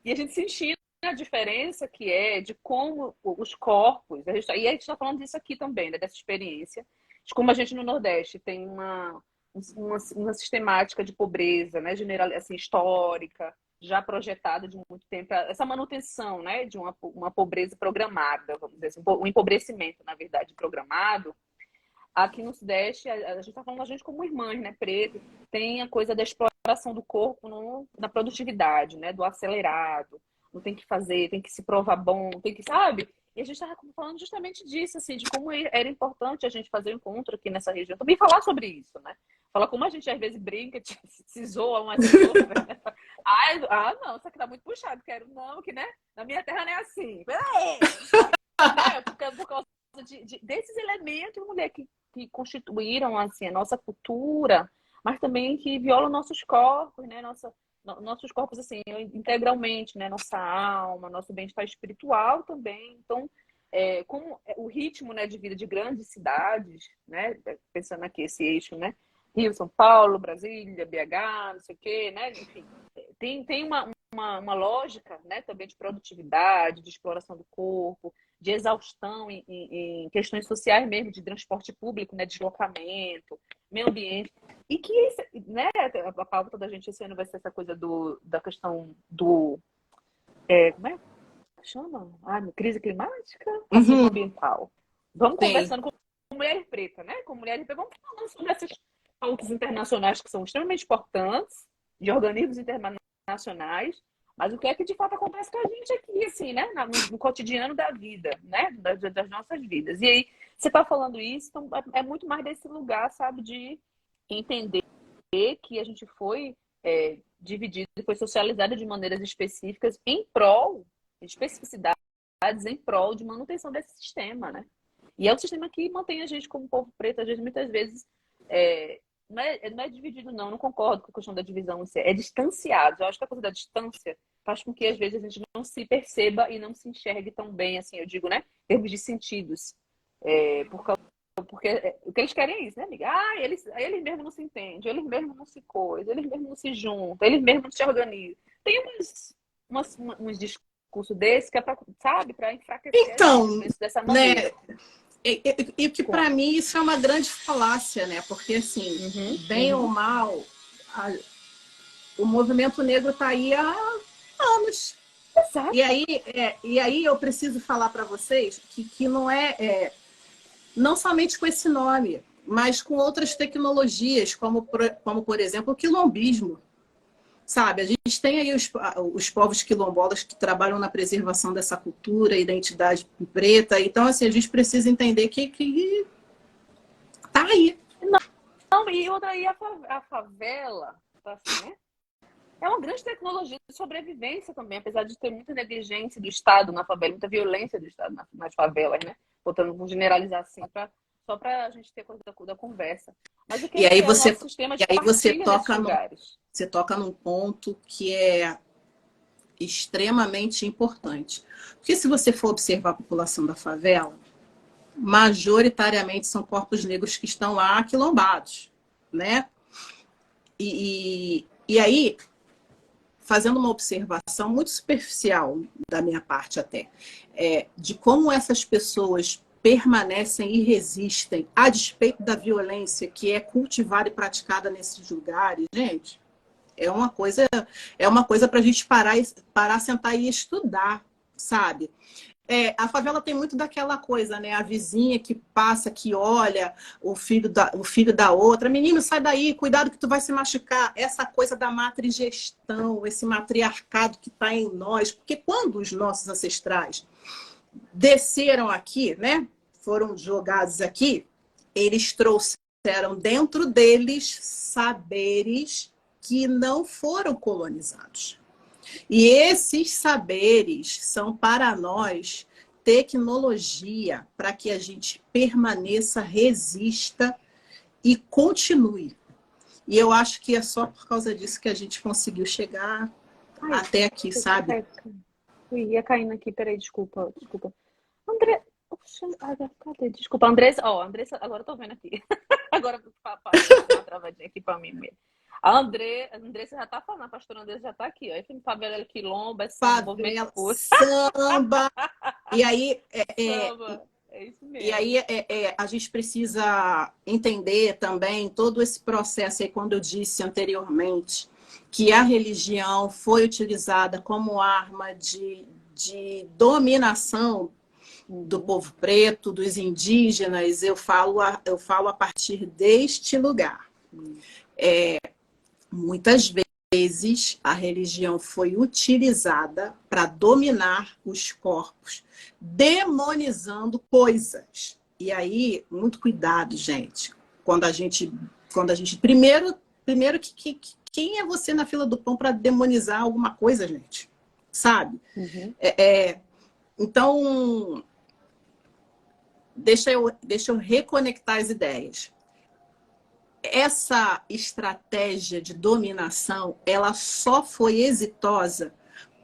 Speaker 2: E a gente sentindo a diferença que é de como os corpos... E a gente está falando disso aqui também, né, dessa experiência, de como a gente no Nordeste tem uma sistemática de pobreza, né, general, assim, histórica, já projetada de muito tempo. Essa manutenção, né, de uma pobreza programada, vamos dizer assim, um empobrecimento, na verdade, programado. Aqui no Sudeste, a gente está falando a gente como irmãs, né, preto, tem a coisa da exploração do corpo na produtividade, né, do acelerado, não tem que fazer, tem que se provar bom, tem que, sabe? E a gente estava falando justamente disso, assim, de como era importante a gente fazer um encontro aqui nessa região, também falar sobre isso, né? Falar como a gente às vezes brinca, se zoa uma às outras, né? Não, isso aqui tá muito puxado, quero não, que, né? Na minha terra não é assim. Peraí! Por causa desses elementos, mulher, que constituíram assim, a nossa cultura, mas também que violam nossos corpos, né? Nossos corpos assim, integralmente, né? Nossa alma, nosso bem-estar espiritual também. Então, como o ritmo, né, de vida de grandes cidades, né? Pensando aqui esse eixo, né? Rio, São Paulo, Brasília, BH, não sei o quê, né? Enfim, tem uma lógica, né, também de produtividade, de exploração do corpo, de exaustão em questões sociais mesmo, de transporte público, né, deslocamento, meio ambiente. E que, né, a pauta da gente esse ano vai ser essa coisa da questão do... como é que chama? Crise climática? Racismo ambiental. Vamos conversando com mulher preta, né? Com mulher preta, vamos falando sobre essas pautas internacionais que são extremamente importantes, de organismos internacionais, mas o que é que de fato acontece com a gente aqui, assim, né? No cotidiano da vida, né? Das nossas vidas. E aí, você está falando isso, então é muito mais desse lugar, sabe, de entender que a gente foi dividido e foi socializado de maneiras específicas em prol de especificidade em prol de manutenção desse sistema, né? E é o sistema que mantém a gente como povo preto, às vezes, muitas vezes, não é dividido, não concordo com a questão da divisão, é distanciado. Eu acho que a coisa da distância faz com que, às vezes, a gente não se perceba e não se enxergue tão bem, assim, eu digo, né? Em termos de sentidos. Porque o que eles querem é isso, né, amiga? Eles mesmos não se entendem, eles mesmos não se coisam, eles mesmos não se juntam, eles mesmos não se organizam. Tem uns discursos desses que é para, sabe, para enfraquecer
Speaker 3: Então,
Speaker 2: dessa maneira.
Speaker 3: né? E que para mim isso é uma grande falácia, né? Porque assim, bem ou mal, o movimento negro está aí há anos.
Speaker 2: Exato.
Speaker 3: E aí eu preciso falar para vocês que não não somente com esse nome, mas com outras tecnologias, como por exemplo, o quilombismo. Sabe, a gente tem aí os povos quilombolas que trabalham na preservação dessa cultura, identidade preta. Então, assim, a gente precisa entender que tá aí.
Speaker 2: Não, e outra aí, a favela, assim, né? É uma grande tecnologia de sobrevivência também, apesar de ter muita negligência do Estado na favela, muita violência do Estado nas favelas, né? Vamos generalizar assim, só para a gente ter coisa da conversa. Mas o que é o nosso sistema de partilha desses lugares?
Speaker 3: Você toca num ponto que é extremamente importante. Porque se você for observar a população da favela, majoritariamente são corpos negros que estão lá aquilombados, né? E aí, fazendo uma observação muito superficial da minha parte até, de como essas pessoas permanecem e resistem a despeito da violência que é cultivada e praticada nesses lugares, gente, é uma coisa para a gente parar, sentar e estudar, sabe? A favela tem muito daquela coisa, né? A vizinha que passa, que olha o filho da outra. Menino, sai daí, cuidado que tu vai se machucar. Essa coisa da matrigestão, esse matriarcado que está em nós. Porque quando os nossos ancestrais desceram aqui, né? Foram jogados aqui, eles trouxeram dentro deles saberes que não foram colonizados. E esses saberes são para nós tecnologia para que a gente permaneça, resista e continue. E eu acho que é só por causa disso que a gente conseguiu chegar até aqui, sabe?
Speaker 2: Ia caindo aqui, peraí, desculpa. André, cadê? Desculpa, Andressa, agora eu tô vendo aqui. Agora uma travadinha aqui pra mim mesmo. A Andressa já tá falando, a pastora Andressa já tá aqui, ó. Esse favela quilomba,
Speaker 3: favela, samba. E aí,
Speaker 2: samba. É isso mesmo.
Speaker 3: E aí a gente precisa entender também todo esse processo aí, quando eu disse anteriormente que a religião foi utilizada como arma de dominação do povo preto, dos indígenas, eu falo a partir deste lugar. Muitas vezes a religião foi utilizada para dominar os corpos, demonizando coisas. E aí, muito cuidado, gente. Quando a gente primeiro quem é você na fila do pão para demonizar alguma coisa, gente? Sabe? Então, deixa eu reconectar as ideias. Essa estratégia de dominação, ela só foi exitosa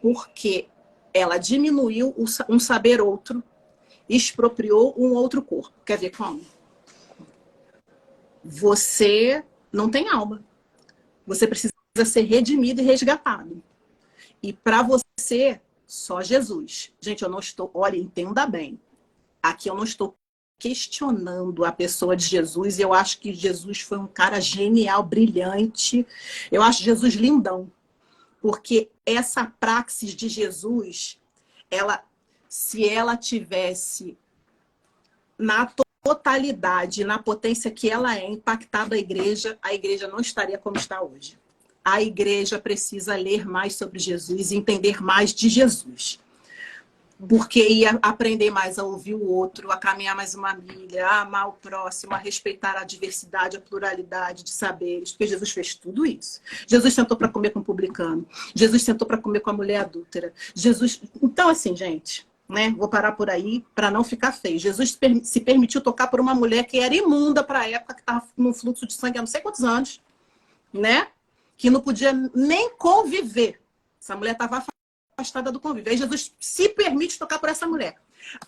Speaker 3: porque ela diminuiu um saber outro, expropriou um outro corpo. Quer ver como? Você não tem alma. Você precisa ser redimido e resgatado. E para você, só Jesus. Gente, eu não estou... Olha, entenda bem. Aqui eu não estou questionando a pessoa de Jesus. Eu acho que Jesus foi um cara genial, brilhante. Eu acho Jesus lindão. Porque essa praxis de Jesus, se ela tivesse na totalidade, na potência que ela é, impactado a igreja não estaria como está hoje. A igreja precisa ler mais sobre Jesus e entender mais de Jesus. Porque ia aprender mais a ouvir o outro, a caminhar mais uma milha, a amar o próximo, a respeitar a diversidade, a pluralidade de saberes. Porque Jesus fez tudo isso. Jesus sentou para comer com o publicano. Jesus sentou para comer com a mulher adúltera. Então, assim, gente, né? Vou parar por aí para não ficar feio. Jesus se permitiu tocar por uma mulher que era imunda para a época, que estava num fluxo de sangue há não sei quantos anos, né? Que não podia nem conviver. Essa mulher estava afastada do convívio. Aí Jesus se permite tocar por essa mulher.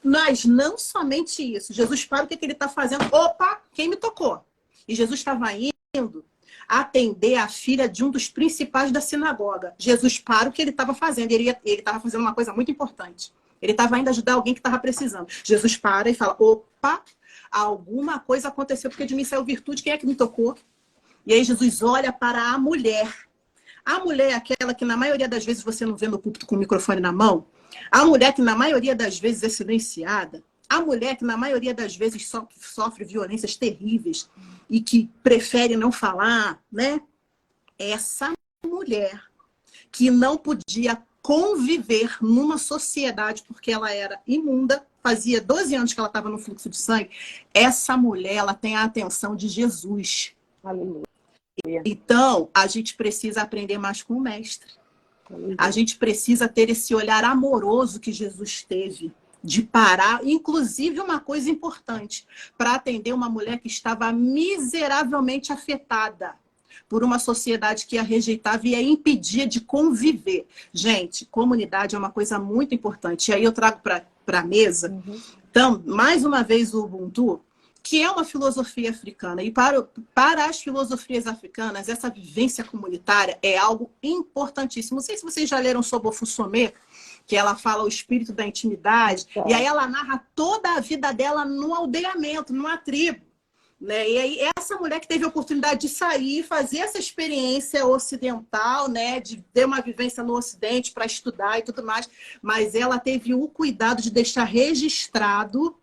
Speaker 3: Mas não somente isso. Jesus para o que ele está fazendo. Opa, quem me tocou? E Jesus estava indo atender a filha de um dos principais da sinagoga. Jesus para o que ele estava fazendo. Ele estava fazendo uma coisa muito importante. Ele estava indo ajudar alguém que estava precisando. Jesus para e fala, opa, alguma coisa aconteceu, porque de mim saiu virtude. Quem é que me tocou? E aí Jesus olha para a mulher. A mulher é aquela que na maioria das vezes você não vê no púlpito com o microfone na mão. A mulher que na maioria das vezes é silenciada. A mulher que na maioria das vezes sofre violências terríveis e que prefere não falar, né? Essa mulher que não podia conviver numa sociedade porque ela era imunda, fazia 12 anos que ela estava no fluxo de sangue. Essa mulher, ela tem a atenção de Jesus.
Speaker 2: Aleluia.
Speaker 3: Então, a gente precisa aprender mais com o mestre. A gente precisa ter esse olhar amoroso que Jesus teve, de parar, inclusive uma coisa importante, para atender uma mulher que estava miseravelmente afetada por uma sociedade que a rejeitava e a impedia de conviver. Gente, comunidade é uma coisa muito importante. E aí eu trago para a mesa, então, mais uma vez o Ubuntu, que é uma filosofia africana. E para as filosofias africanas, essa vivência comunitária é algo importantíssimo. Não sei se vocês já leram sobre o Fusomé, que ela fala o espírito da intimidade, e aí ela narra toda a vida dela no aldeamento, numa tribo. Né? E aí essa mulher que teve a oportunidade de sair, fazer essa experiência ocidental, né? De ter uma vivência no Ocidente para estudar e tudo mais, mas ela teve o cuidado de deixar registrado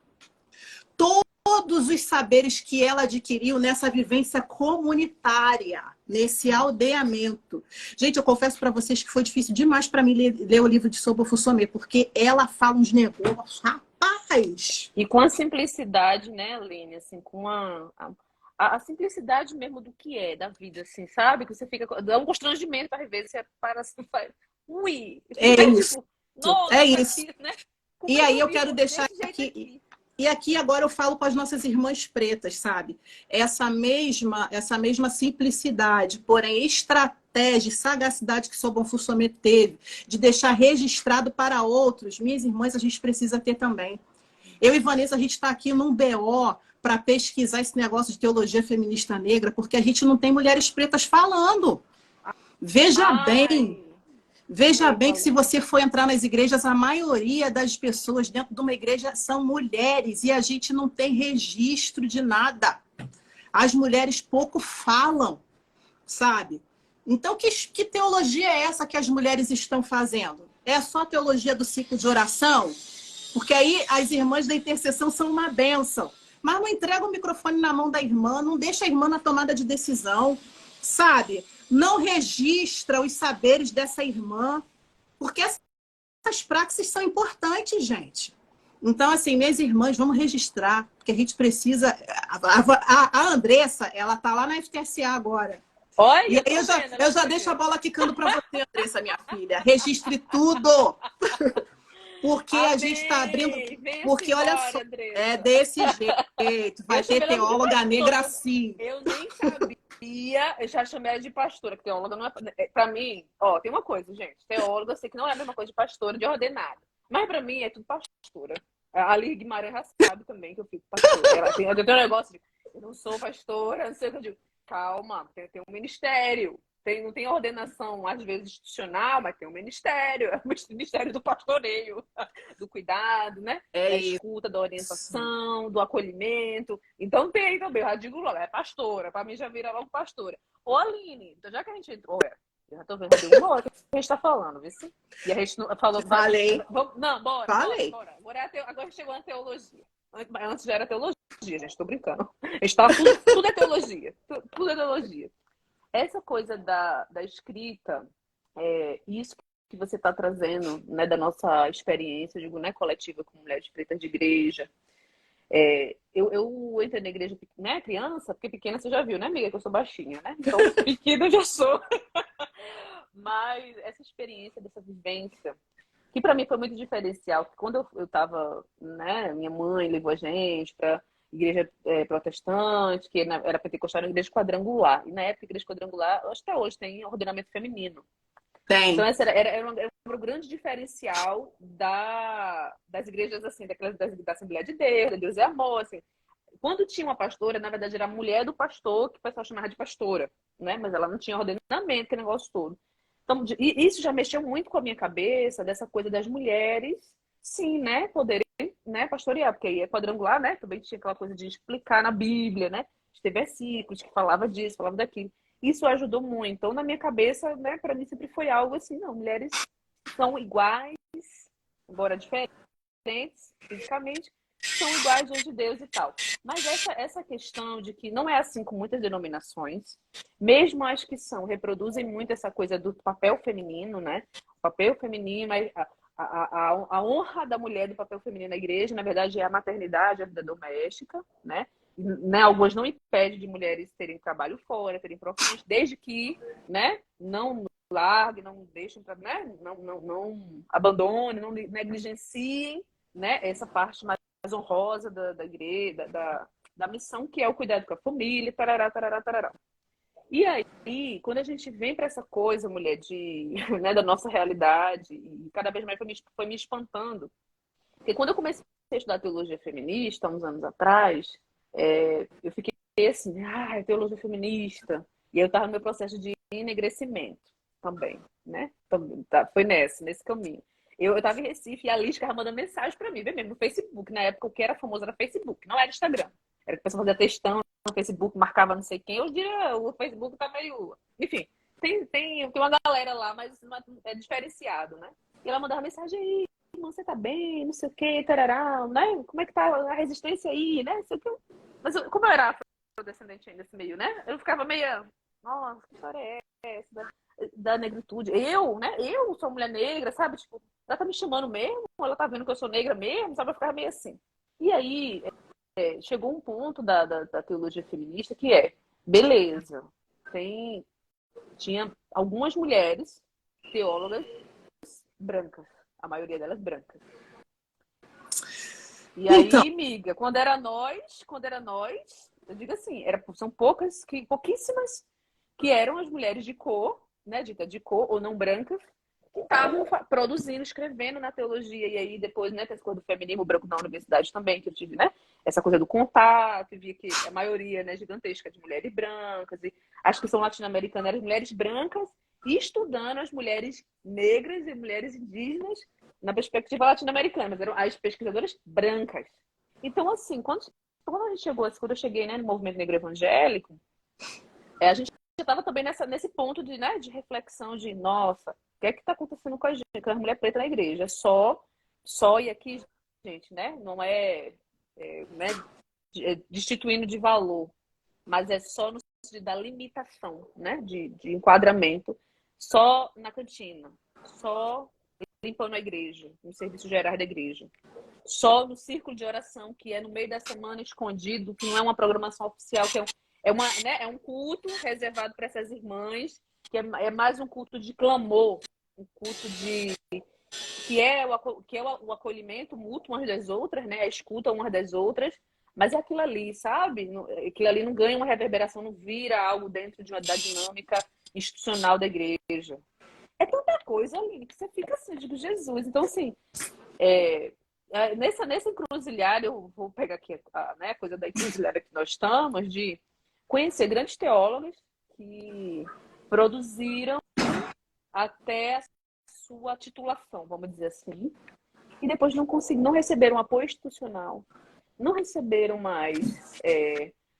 Speaker 3: todos os saberes que ela adquiriu nessa vivência comunitária, nesse aldeamento. Gente, eu confesso para vocês que foi difícil demais para mim ler o livro de Sobo Fusomé, porque ela fala uns negócios, rapaz!
Speaker 2: E com a simplicidade, né, Aline? Assim, com a simplicidade mesmo do que é, da vida, assim, sabe? Que você fica... Dá um constrangimento para rever, você para assim, faz... Ui!
Speaker 3: É isso.
Speaker 2: Nossa,
Speaker 3: é isso.
Speaker 2: Aqui, né?
Speaker 3: E aí eu quero deixar aqui... E aqui agora eu falo para as nossas irmãs pretas, sabe? Essa mesma simplicidade, porém estratégia e sagacidade que Sobon Fusomé teve, de deixar registrado para outros, minhas irmãs, a gente precisa ter também. Eu e Vanessa, a gente está aqui num BO para pesquisar esse negócio de teologia feminista negra, porque a gente não tem mulheres pretas falando. Veja bem que se você for entrar nas igrejas, a maioria das pessoas dentro de uma igreja são mulheres e a gente não tem registro de nada. As mulheres pouco falam, sabe? Então, que teologia é essa que as mulheres estão fazendo? É só a teologia do ciclo de oração? Porque aí as irmãs da intercessão são uma bênção. Mas não entrega o microfone na mão da irmã, não deixa a irmã na tomada de decisão, sabe? Não registra os saberes dessa irmã, porque essas praxis são importantes, gente. Então, assim, minhas irmãs, vamos registrar, porque a gente precisa... A Andressa, ela tá lá na FTSA agora.
Speaker 2: Olha,
Speaker 3: e aí eu já deixo a bola quicando para você, Andressa, minha filha. Registre tudo! Porque a gente está abrindo... Porque, olha só, é desse jeito. Vai ter teóloga negra assim.
Speaker 2: Eu nem sabia. Eu já chamei ela de pastora, que teóloga não é... Pra mim, ó, tem uma coisa, gente. Teóloga, eu sei que não é a mesma coisa de pastora, de ordenada. Mas pra mim é tudo pastora. A Aline Guimarães já sabe também que eu fico pastora. Eu tenho um negócio de... Eu não sou pastora, não sei o que eu digo. Calma, tem um ministério. Não tem ordenação, às vezes, institucional, mas tem um ministério. É o ministério do pastoreio, do cuidado, né? Da escuta, da orientação, do acolhimento. Então tem também, eu já digo logo, é pastora. Para mim já vira logo pastora. Ô, Aline, então já que a gente entrou... Eu já tô vendo uma hora que a gente tá falando, viu? E a gente não falou...
Speaker 3: Falei.
Speaker 2: Não, bora.
Speaker 3: Falei.
Speaker 2: Bora. Agora chegou a teologia. Antes já era teologia, gente, tô brincando. A gente tava, tudo é teologia. Tudo é teologia. Essa coisa da escrita, isso que você está trazendo, né, da nossa experiência, eu digo, né, coletiva com mulheres pretas de igreja. Eu entrei na igreja, né, criança, porque pequena você já viu, né, amiga, que eu sou baixinha, né? Então, pequena eu já sou. Mas essa experiência, dessa vivência, que para mim foi muito diferencial, que quando eu tava, né, minha mãe levou a gente para igreja protestante, que era pentecostal, era uma igreja quadrangular. E na época, a igreja quadrangular, até hoje, tem ordenamento feminino. Então,
Speaker 3: Tem.
Speaker 2: esse era um grande diferencial das igrejas, assim, da Assembleia de Deus, da Deus e Amor, assim. Quando tinha uma pastora, na verdade, era a mulher do pastor, que o pessoal chamava de pastora, né? Mas ela não tinha ordenamento, que negócio todo. Então, isso já mexeu muito com a minha cabeça, dessa coisa das mulheres, sim, né? Poderem, né, pastorear, porque aí é quadrangular, né? Também tinha aquela coisa de explicar na Bíblia, né? Ter versículos que falava disso, falava daquilo. Isso ajudou muito. Então, na minha cabeça, né, para mim sempre foi algo assim, não, mulheres são iguais, embora diferentes fisicamente, são iguais diante de Deus e tal. Mas essa questão de que não é assim com muitas denominações, mesmo as que são, reproduzem muito essa coisa do papel feminino, né? O papel feminino, a honra da mulher do papel feminino na igreja, na verdade, é a maternidade, a vida doméstica, né? Algumas não impedem de mulheres terem trabalho fora, terem profissões, desde que, né, não larguem, não deixem, né, não abandonem, não negligenciem, né, essa parte mais honrosa da igreja, da missão, que é o cuidado com a família, tarará, tarará, tarará. E aí, quando a gente vem para essa coisa, mulher, né, da nossa realidade, e cada vez mais foi me espantando. Porque quando eu comecei a estudar teologia feminista, uns anos atrás, eu fiquei assim, teologia feminista. E eu estava no meu processo de enegrecimento também, né? Foi nesse caminho. Eu estava em Recife e a Liz ficava mandando mensagem para mim, bem mesmo, no Facebook. Na época, o que era famoso era Facebook, não era Instagram. Era que a pessoa fazia textão no Facebook, marcava não sei quem. Hoje em dia o Facebook tá meio... Enfim, tem uma galera lá, mas é diferenciado, né? E ela mandava mensagem aí, irmã, você tá bem, não sei o que, tarará, né? Como é que tá a resistência aí, né? Não sei o que. Mas como eu era afrodescendente ainda nesse meio, né? Eu ficava meio, nossa, que história é essa da negritude? Né? Eu sou mulher negra, sabe? Tipo, ela tá me chamando mesmo? Ela tá vendo que eu sou negra mesmo? Sabe? Eu ficava meio assim. E aí, chegou um ponto da teologia feminista que beleza, tinha algumas mulheres teólogas brancas, a maioria delas brancas. E aí,
Speaker 3: Então,
Speaker 2: amiga, quando era nós, eu digo assim, são pouquíssimas que eram as mulheres de cor, né, dita de cor ou não brancas, que estavam produzindo, escrevendo na teologia. E aí depois, né, tem essa coisa do feminismo branco na universidade também, que eu tive, né, essa coisa do contato, e vi que a maioria, né, gigantesca de mulheres brancas, e acho que são latino-americanas, eram mulheres brancas, estudando as mulheres negras e mulheres indígenas na perspectiva latino-americana, mas eram as pesquisadoras brancas. Então, assim, quando a gente chegou, quando eu cheguei, né, no movimento negro evangélico, a gente já estava também nesse ponto né, de reflexão de, nossa, o que é que está acontecendo com a gente, com a mulher preta na igreja? Só, e aqui, gente, né, não né, destituindo de valor, mas é só no sentido da limitação, né, de enquadramento, só na cantina, só limpando a igreja, nos serviços gerais da igreja. Só no círculo de oração, que é no meio da semana escondido, que não é uma programação oficial, que é um culto reservado para essas irmãs, que é mais um culto de clamor, um culto que é o acolhimento mútuo umas das outras, né? A escuta umas das outras, mas é aquilo ali, sabe? Aquilo ali não ganha uma reverberação, não vira algo dentro da dinâmica institucional da igreja. É tanta coisa, Aline, que você fica assim, eu digo, Jesus. Então, assim, nessa encruzilhada, eu vou pegar aqui a coisa da encruzilhada que nós estamos, de conhecer grandes teólogos que produziram até a sua titulação, vamos dizer assim, e depois não receberam apoio institucional, não receberam mais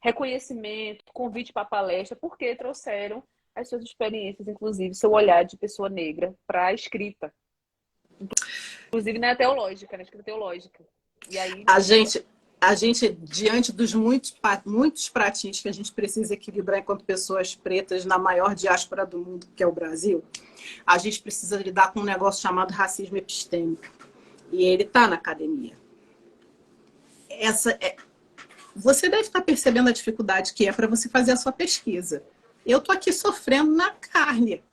Speaker 2: reconhecimento, convite para palestra, porque trouxeram as suas experiências, inclusive seu olhar de pessoa negra para a escrita. Inclusive na teológica, na escrita teológica. E aí,
Speaker 3: a gente diante dos muitos pratinhos que a gente precisa equilibrar enquanto pessoas pretas na maior diáspora do mundo, que é o Brasil, a gente precisa lidar com um negócio chamado racismo epistêmico. E ele está na academia. Você deve estar percebendo a dificuldade que é para você fazer a sua pesquisa. Eu estou aqui sofrendo na carne.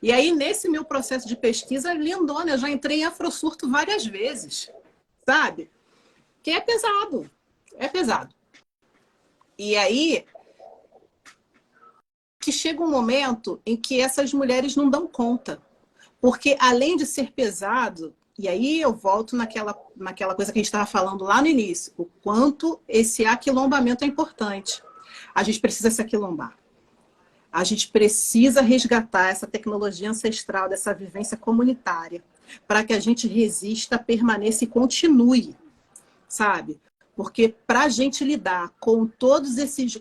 Speaker 3: E aí, nesse meu processo de pesquisa, lindona, eu já entrei em afrosurto várias vezes, sabe? Que é pesado, é pesado. E aí, que chega um momento em que essas mulheres não dão conta. Porque, além de ser pesado, e aí eu volto naquela coisa que a gente estava falando lá no início, o quanto esse aquilombamento é importante. A gente precisa se aquilombar. A gente precisa resgatar essa tecnologia ancestral, dessa vivência comunitária, para que a gente resista, permaneça e continue, sabe? Porque para a gente lidar com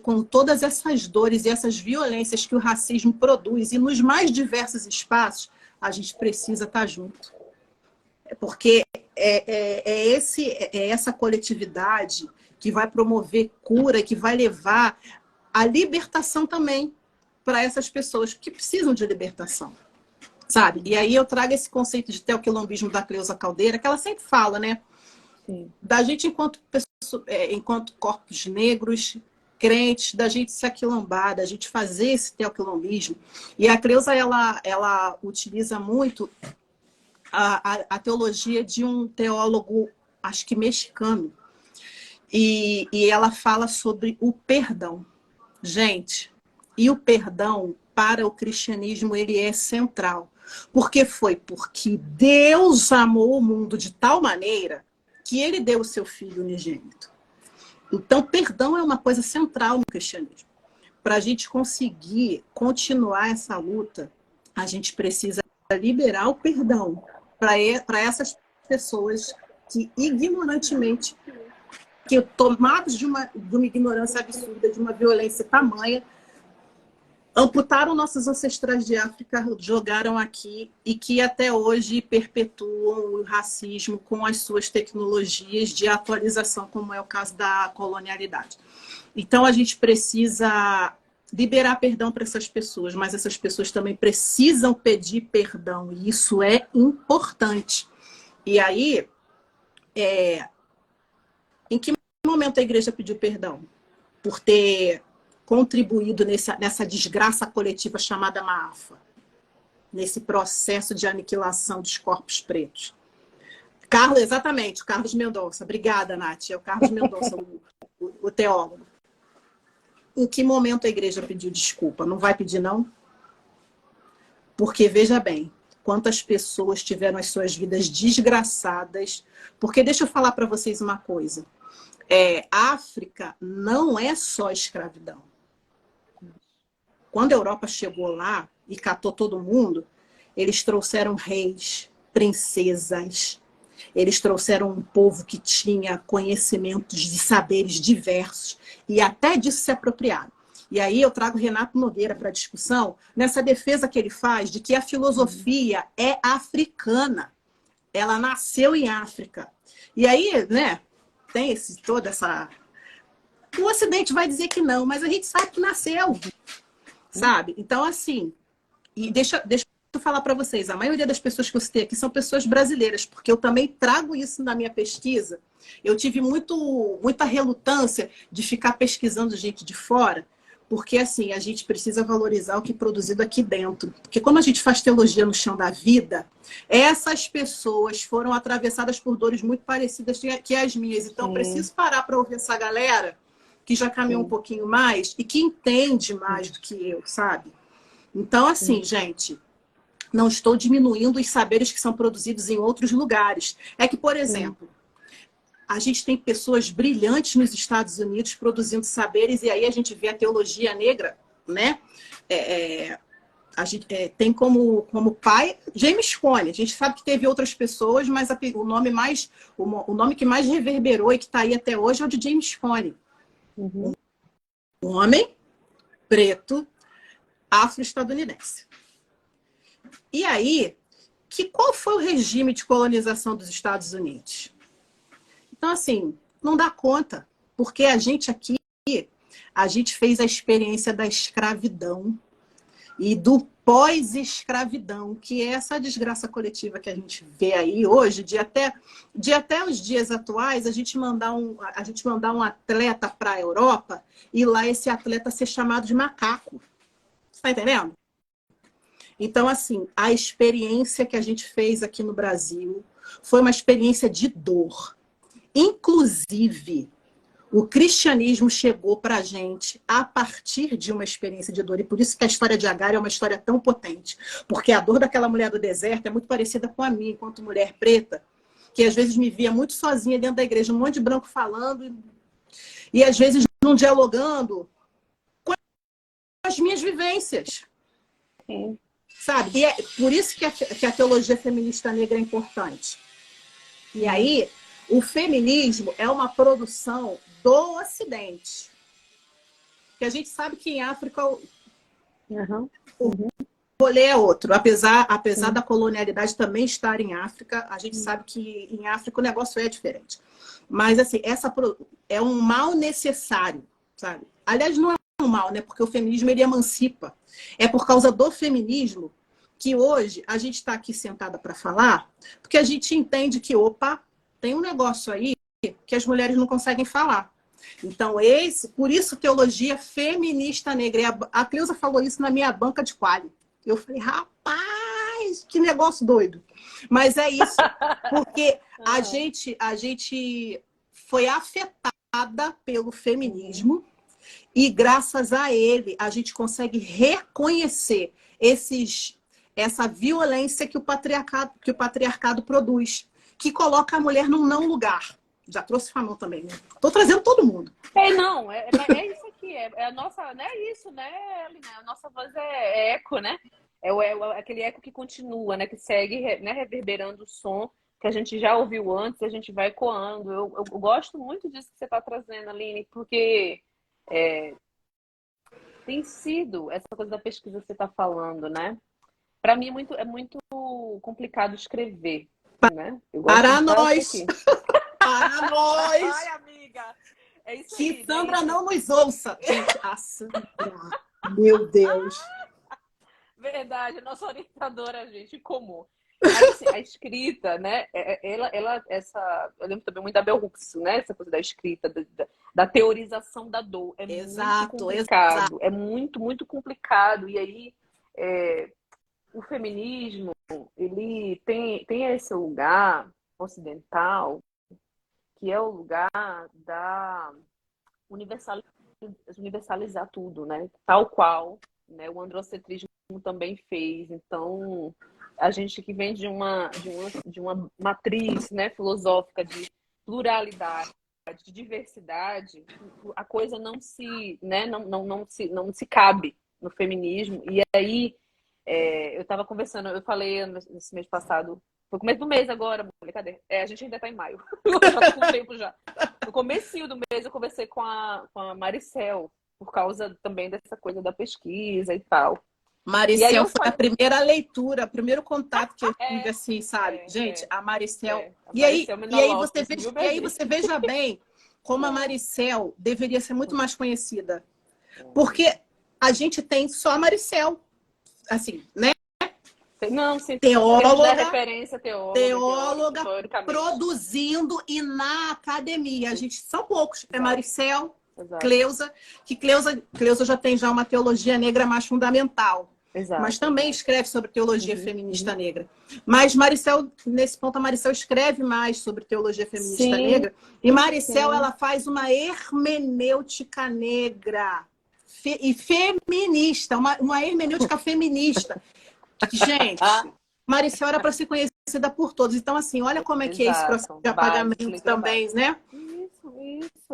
Speaker 3: com todas essas dores e essas violências que o racismo produz, e nos mais diversos espaços, a gente precisa estar junto. Porque é essa coletividade que vai promover cura, que vai levar a libertação também para essas pessoas que precisam de libertação, sabe? E aí eu trago esse conceito de teoquilombismo da Cleusa Caldeira, que ela sempre fala, né?
Speaker 2: Sim.
Speaker 3: Da gente enquanto corpos negros, crentes, da gente se aquilombar, da gente fazer esse teoquilombismo. E a Cleusa, ela utiliza muito a teologia de um teólogo, acho que mexicano, e ela fala sobre o perdão. Gente, e o perdão para o cristianismo ele é central. Porque Deus amou o mundo de tal maneira que ele deu o seu filho unigênito. Então, perdão é uma coisa central no cristianismo. Para a gente conseguir continuar essa luta, a gente precisa liberar o perdão para essas pessoas que ignorantemente, que tomados de uma ignorância absurda, de uma violência tamanha, amputaram nossos ancestrais de África, jogaram aqui e que até hoje perpetuam o racismo com as suas tecnologias de atualização, como é o caso da colonialidade. Então, a gente precisa liberar perdão para essas pessoas, mas essas pessoas também precisam pedir perdão, e isso é importante. E aí, em que momento a igreja pediu perdão? Por ter contribuído nessa desgraça coletiva chamada Maafa, nesse processo de aniquilação dos corpos pretos. Exatamente, o Carlos Mendonça. Obrigada, Nath. É o Carlos Mendonça, o teólogo. Em que momento a igreja pediu desculpa? Não vai pedir, não? Porque, veja bem, quantas pessoas tiveram as suas vidas desgraçadas. Porque deixa eu falar para vocês uma coisa. África não é só escravidão. Quando a Europa chegou lá e catou todo mundo, eles trouxeram reis, princesas, eles trouxeram um povo que tinha conhecimentos de saberes diversos e até disso se apropriaram. E aí eu trago Renato Nogueira para a discussão, nessa defesa que ele faz de que a filosofia é africana. Ela nasceu em África. E aí, né, tem toda essa... O Ocidente vai dizer que não, mas a gente sabe que nasceu. Sabe? Então, assim, e deixa eu falar para vocês, a maioria das pessoas que eu citei aqui são pessoas brasileiras, porque eu também trago isso na minha pesquisa. Eu tive muita relutância de ficar pesquisando gente de fora, porque, assim, a gente precisa valorizar o que é produzido aqui dentro. Porque como a gente faz teologia no chão da vida, essas pessoas foram atravessadas por dores muito parecidas que as minhas. Então, eu preciso parar para ouvir essa galera que já caminhou um pouquinho mais e que entende mais do que eu, sabe? Então, assim, gente, não estou diminuindo os saberes que são produzidos em outros lugares. É que, por exemplo, a gente tem pessoas brilhantes nos Estados Unidos produzindo saberes, e aí a gente vê a teologia negra, né? A gente tem como pai James Cone. A gente sabe que teve outras pessoas, mas o nome que mais reverberou e que está aí até hoje é o de James Cone. Um homem preto, afro-estadunidense. E aí, qual foi o regime de colonização dos Estados Unidos? Então, assim, não dá conta, porque a gente aqui, a gente fez a experiência da escravidão e do pós-escravidão, que é essa desgraça coletiva que a gente vê aí hoje, de até os dias atuais, a gente mandar um atleta para a Europa e lá esse atleta ser chamado de macaco. Você está entendendo? Então, assim, a experiência que a gente fez aqui no Brasil foi uma experiência de dor. Inclusive, o cristianismo chegou para a gente a partir de uma experiência de dor. E por isso que a história de Agar é uma história tão potente. Porque a dor daquela mulher do deserto é muito parecida com a minha, enquanto mulher preta, que às vezes me via muito sozinha dentro da igreja, um monte de branco falando, e às vezes não dialogando com as minhas vivências.
Speaker 2: Sim.
Speaker 3: Sabe? E é por isso que a teologia feminista negra é importante. E aí, o feminismo é uma produção do Ocidente. Porque a gente sabe que em África o rolê é outro. Apesar da colonialidade também estar em África, a gente sabe que em África o negócio é diferente. Mas, assim, é um mal necessário, sabe? Aliás, não é um mal, né? Porque o feminismo, ele emancipa. É por causa do feminismo que hoje a gente está aqui sentada para falar, porque a gente entende que, opa, tem um negócio aí que as mulheres não conseguem falar. Então, por isso, teologia feminista negra. E a Cleusa falou isso na minha banca de quali. Eu falei, rapaz, que negócio doido. Mas é isso, porque a gente foi afetada pelo feminismo e, graças a ele, a gente consegue reconhecer essa violência que o patriarcado produz, que coloca a mulher num não lugar. Já trouxe Famão também, né? Tô trazendo todo mundo.
Speaker 2: Não, é isso aqui, é a nossa, não é isso, né, Ellen? A nossa voz é eco, né? Aquele eco que continua, né? Que segue, né, reverberando o som que a gente já ouviu antes, a gente vai ecoando. Eu gosto muito disso que você está trazendo, Aline, porque tem sido essa coisa da pesquisa que você está falando, né? Para mim é muito complicado escrever, né? Eu gosto
Speaker 3: Para
Speaker 2: de
Speaker 3: nós!
Speaker 2: aqui.
Speaker 3: Para nós!
Speaker 2: Ai, amiga! É isso aí.
Speaker 3: Que Sandra não nos ouça. Gente, a Sandra, meu Deus.
Speaker 2: Verdade, nossa orientadora, gente, comum. Mas assim, a escrita, né? Eu lembro também muito da Bell Hooks, né? Essa coisa da escrita, da teorização da dor. É muito complicado. É muito, muito complicado. E aí, o feminismo, ele tem esse lugar ocidental, que é o lugar da universalizar tudo, né? Tal qual, né, o androcentrismo também fez. Então, a gente que vem de uma matriz, né, filosófica de pluralidade, de diversidade, a coisa não se, né, não se cabe no feminismo. E aí, eu estava conversando, eu falei nesse mês passado, foi começo do mês agora, mulher, cadê? A gente ainda está em maio, já com tempo já. No comecinho do mês eu conversei com a Maricel, por causa também dessa coisa da pesquisa e tal.
Speaker 3: Maricel foi a primeira leitura, o primeiro contato que eu tive, assim, sabe? Gente, a Maricel... E aí você veja bem como a Maricel deveria ser muito mais conhecida. Porque a gente tem só a Maricel, assim, né?
Speaker 2: Não, sim,
Speaker 3: teóloga
Speaker 2: referência
Speaker 3: teóloga produzindo e na academia. A gente são poucos. É Maricel,
Speaker 2: exato.
Speaker 3: Cleusa, que Cleusa já tem uma teologia negra mais fundamental.
Speaker 2: Exato,
Speaker 3: mas também escreve sobre teologia feminista negra. Mas Maricel, nesse ponto, a Maricel escreve mais sobre teologia feminista negra. E Maricel, ela faz uma hermenêutica negra e feminista, uma hermenêutica feminista. Gente, Maricel era para ser conhecida por todos. Então, assim, olha como é que é esse processo de apagamento também, né?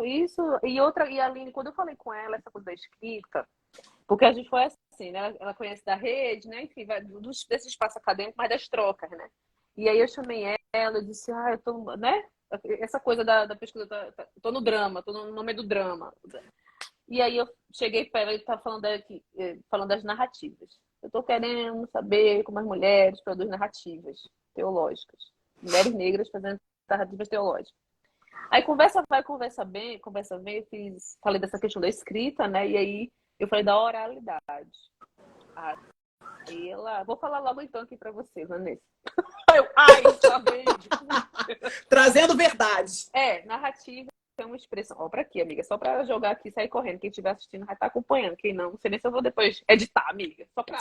Speaker 2: Isso. E a Aline, quando eu falei com ela, essa coisa da escrita, porque a gente foi assim, né? Ela conhece da rede, né? Enfim, desse espaço acadêmico, mas das trocas, né? E aí eu chamei ela, eu disse, eu tô, né? Essa coisa da pesquisa, tô no drama, tô no nome do drama. E aí eu cheguei para ela e estava falando das narrativas. Eu estou querendo saber como as mulheres produzem narrativas teológicas. Mulheres negras fazendo narrativas teológicas. Aí conversa vai, conversa vem, falei dessa questão da escrita, né? E aí eu falei da oralidade. Aí ela, vou falar logo então aqui para você, Vanessa. Sabei.
Speaker 3: Trazendo verdade.
Speaker 2: Narrativa é uma expressão. Ó, pra quê, amiga? Só pra jogar aqui e sair correndo. Quem estiver assistindo vai estar acompanhando. Quem não sei nem se eu vou depois editar, amiga. Só pra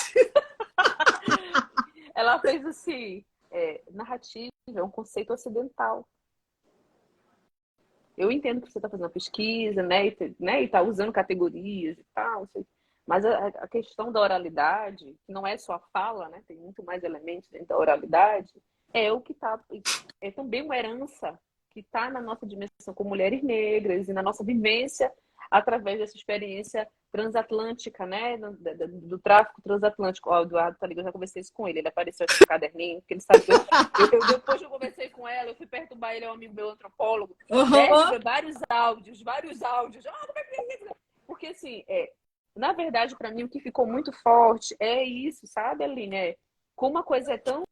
Speaker 2: Ela fez assim, narrativa é um conceito ocidental. Eu entendo que você está fazendo uma pesquisa, né, e tá usando categorias e tal, não sei. Mas a questão da oralidade, que não é só a fala, né, tem muito mais elementos dentro da oralidade, é o que tá, é também uma herança que está na nossa dimensão como mulheres negras e na nossa vivência através dessa experiência transatlântica, né, do tráfico transatlântico. Ó, o Eduardo tá ligado, eu já conversei isso com ele, ele apareceu aqui no caderninho, porque ele sabe que depois que eu conversei com ela, eu fui perturbar ele, é um amigo meu antropólogo,
Speaker 3: Uhum.
Speaker 2: vários áudios. Ah, como é que é isso? Porque, assim, na verdade, para mim, o que ficou muito forte é isso, sabe, Aline? Como a coisa é tão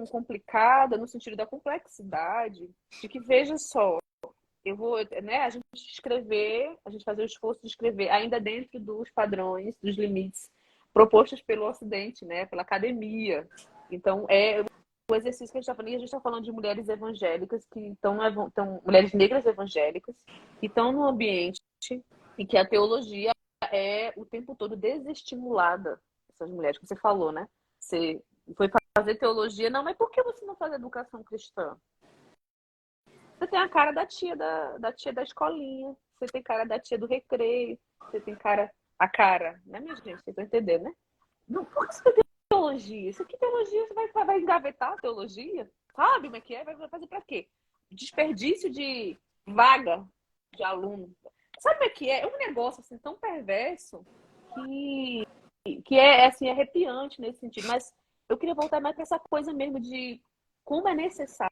Speaker 2: complicada, no sentido da complexidade, de que, veja só, eu vou, né, a gente escrever, a gente fazer o esforço de escrever ainda dentro dos padrões, dos limites propostos pelo Ocidente, né, pela academia. Então, o exercício que a gente está falando, e a gente está falando de mulheres evangélicas que estão, mulheres negras evangélicas, que estão num ambiente em que a teologia é o tempo todo desestimulada. Essas mulheres que você falou, né? Você foi fazer teologia, não, mas por que você não faz educação cristã? Você tem a cara da tia da escolinha, você tem cara da tia do recreio, você tem a cara, né, minha gente? Vocês estão entendendo, né? Não, por que você tem teologia? Isso aqui, teologia, você vai engavetar a teologia? Sabe como é que é? Vai fazer para quê? Desperdício de vaga de aluno. Sabe como é que é? É um negócio assim tão perverso que é assim, arrepiante nesse sentido. Mas eu queria voltar mais para essa coisa mesmo de como é necessário,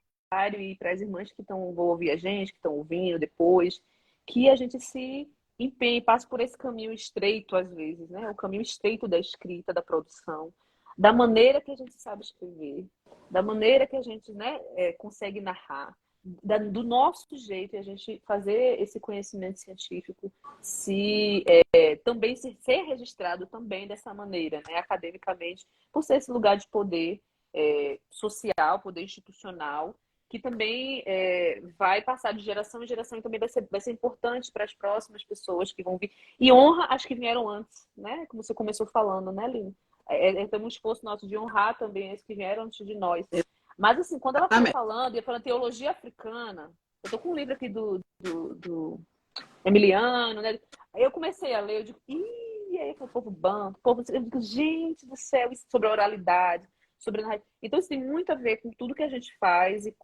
Speaker 2: e para as irmãs que vão ouvir a gente, que estão ouvindo depois, que a gente se empenhe, passe por esse caminho estreito às vezes, né? O caminho estreito da escrita, da produção, da maneira que a gente sabe escrever, da maneira que a gente, né, consegue narrar, do nosso jeito, e a gente fazer esse conhecimento científico também ser registrado também dessa maneira, né, academicamente, por ser esse lugar de poder social, poder institucional, que também vai passar de geração em geração e também vai ser importante para as próximas pessoas que vão vir. E honra as que vieram antes, né? Como você começou falando, né, Lina? Tem um esforço nosso de honrar também as que vieram antes de nós. Mas, assim, quando ela foi
Speaker 3: Exatamente.
Speaker 2: falando, ia falando teologia africana, eu tô com um livro aqui do Emiliano, né? Aí eu comecei a ler, eu digo, ih, aí foi o povo banco, eu digo, gente do céu, isso sobre a oralidade, sobre a... Então isso tem muito a ver com tudo que a gente faz e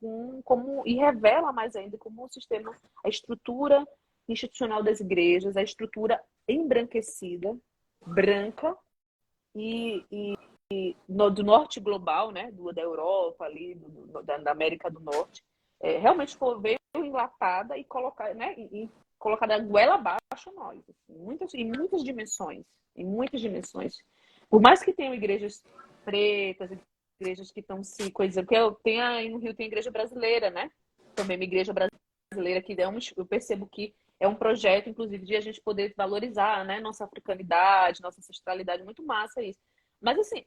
Speaker 2: e revela mais ainda como o sistema, a estrutura institucional das igrejas, a estrutura embranquecida, branca do norte global, né, da Europa ali, da América do Norte, realmente veio enlatada e colocar, né, colocada goela abaixo nós, assim, em muitas dimensões. Por mais que tenham igrejas pretas, igrejas que estão se coisando, porque aí no Rio tem a igreja brasileira, né? Também uma igreja brasileira que eu percebo que é um projeto, inclusive, de a gente poder valorizar, né, nossa africanidade, nossa ancestralidade, muito massa isso. Mas assim,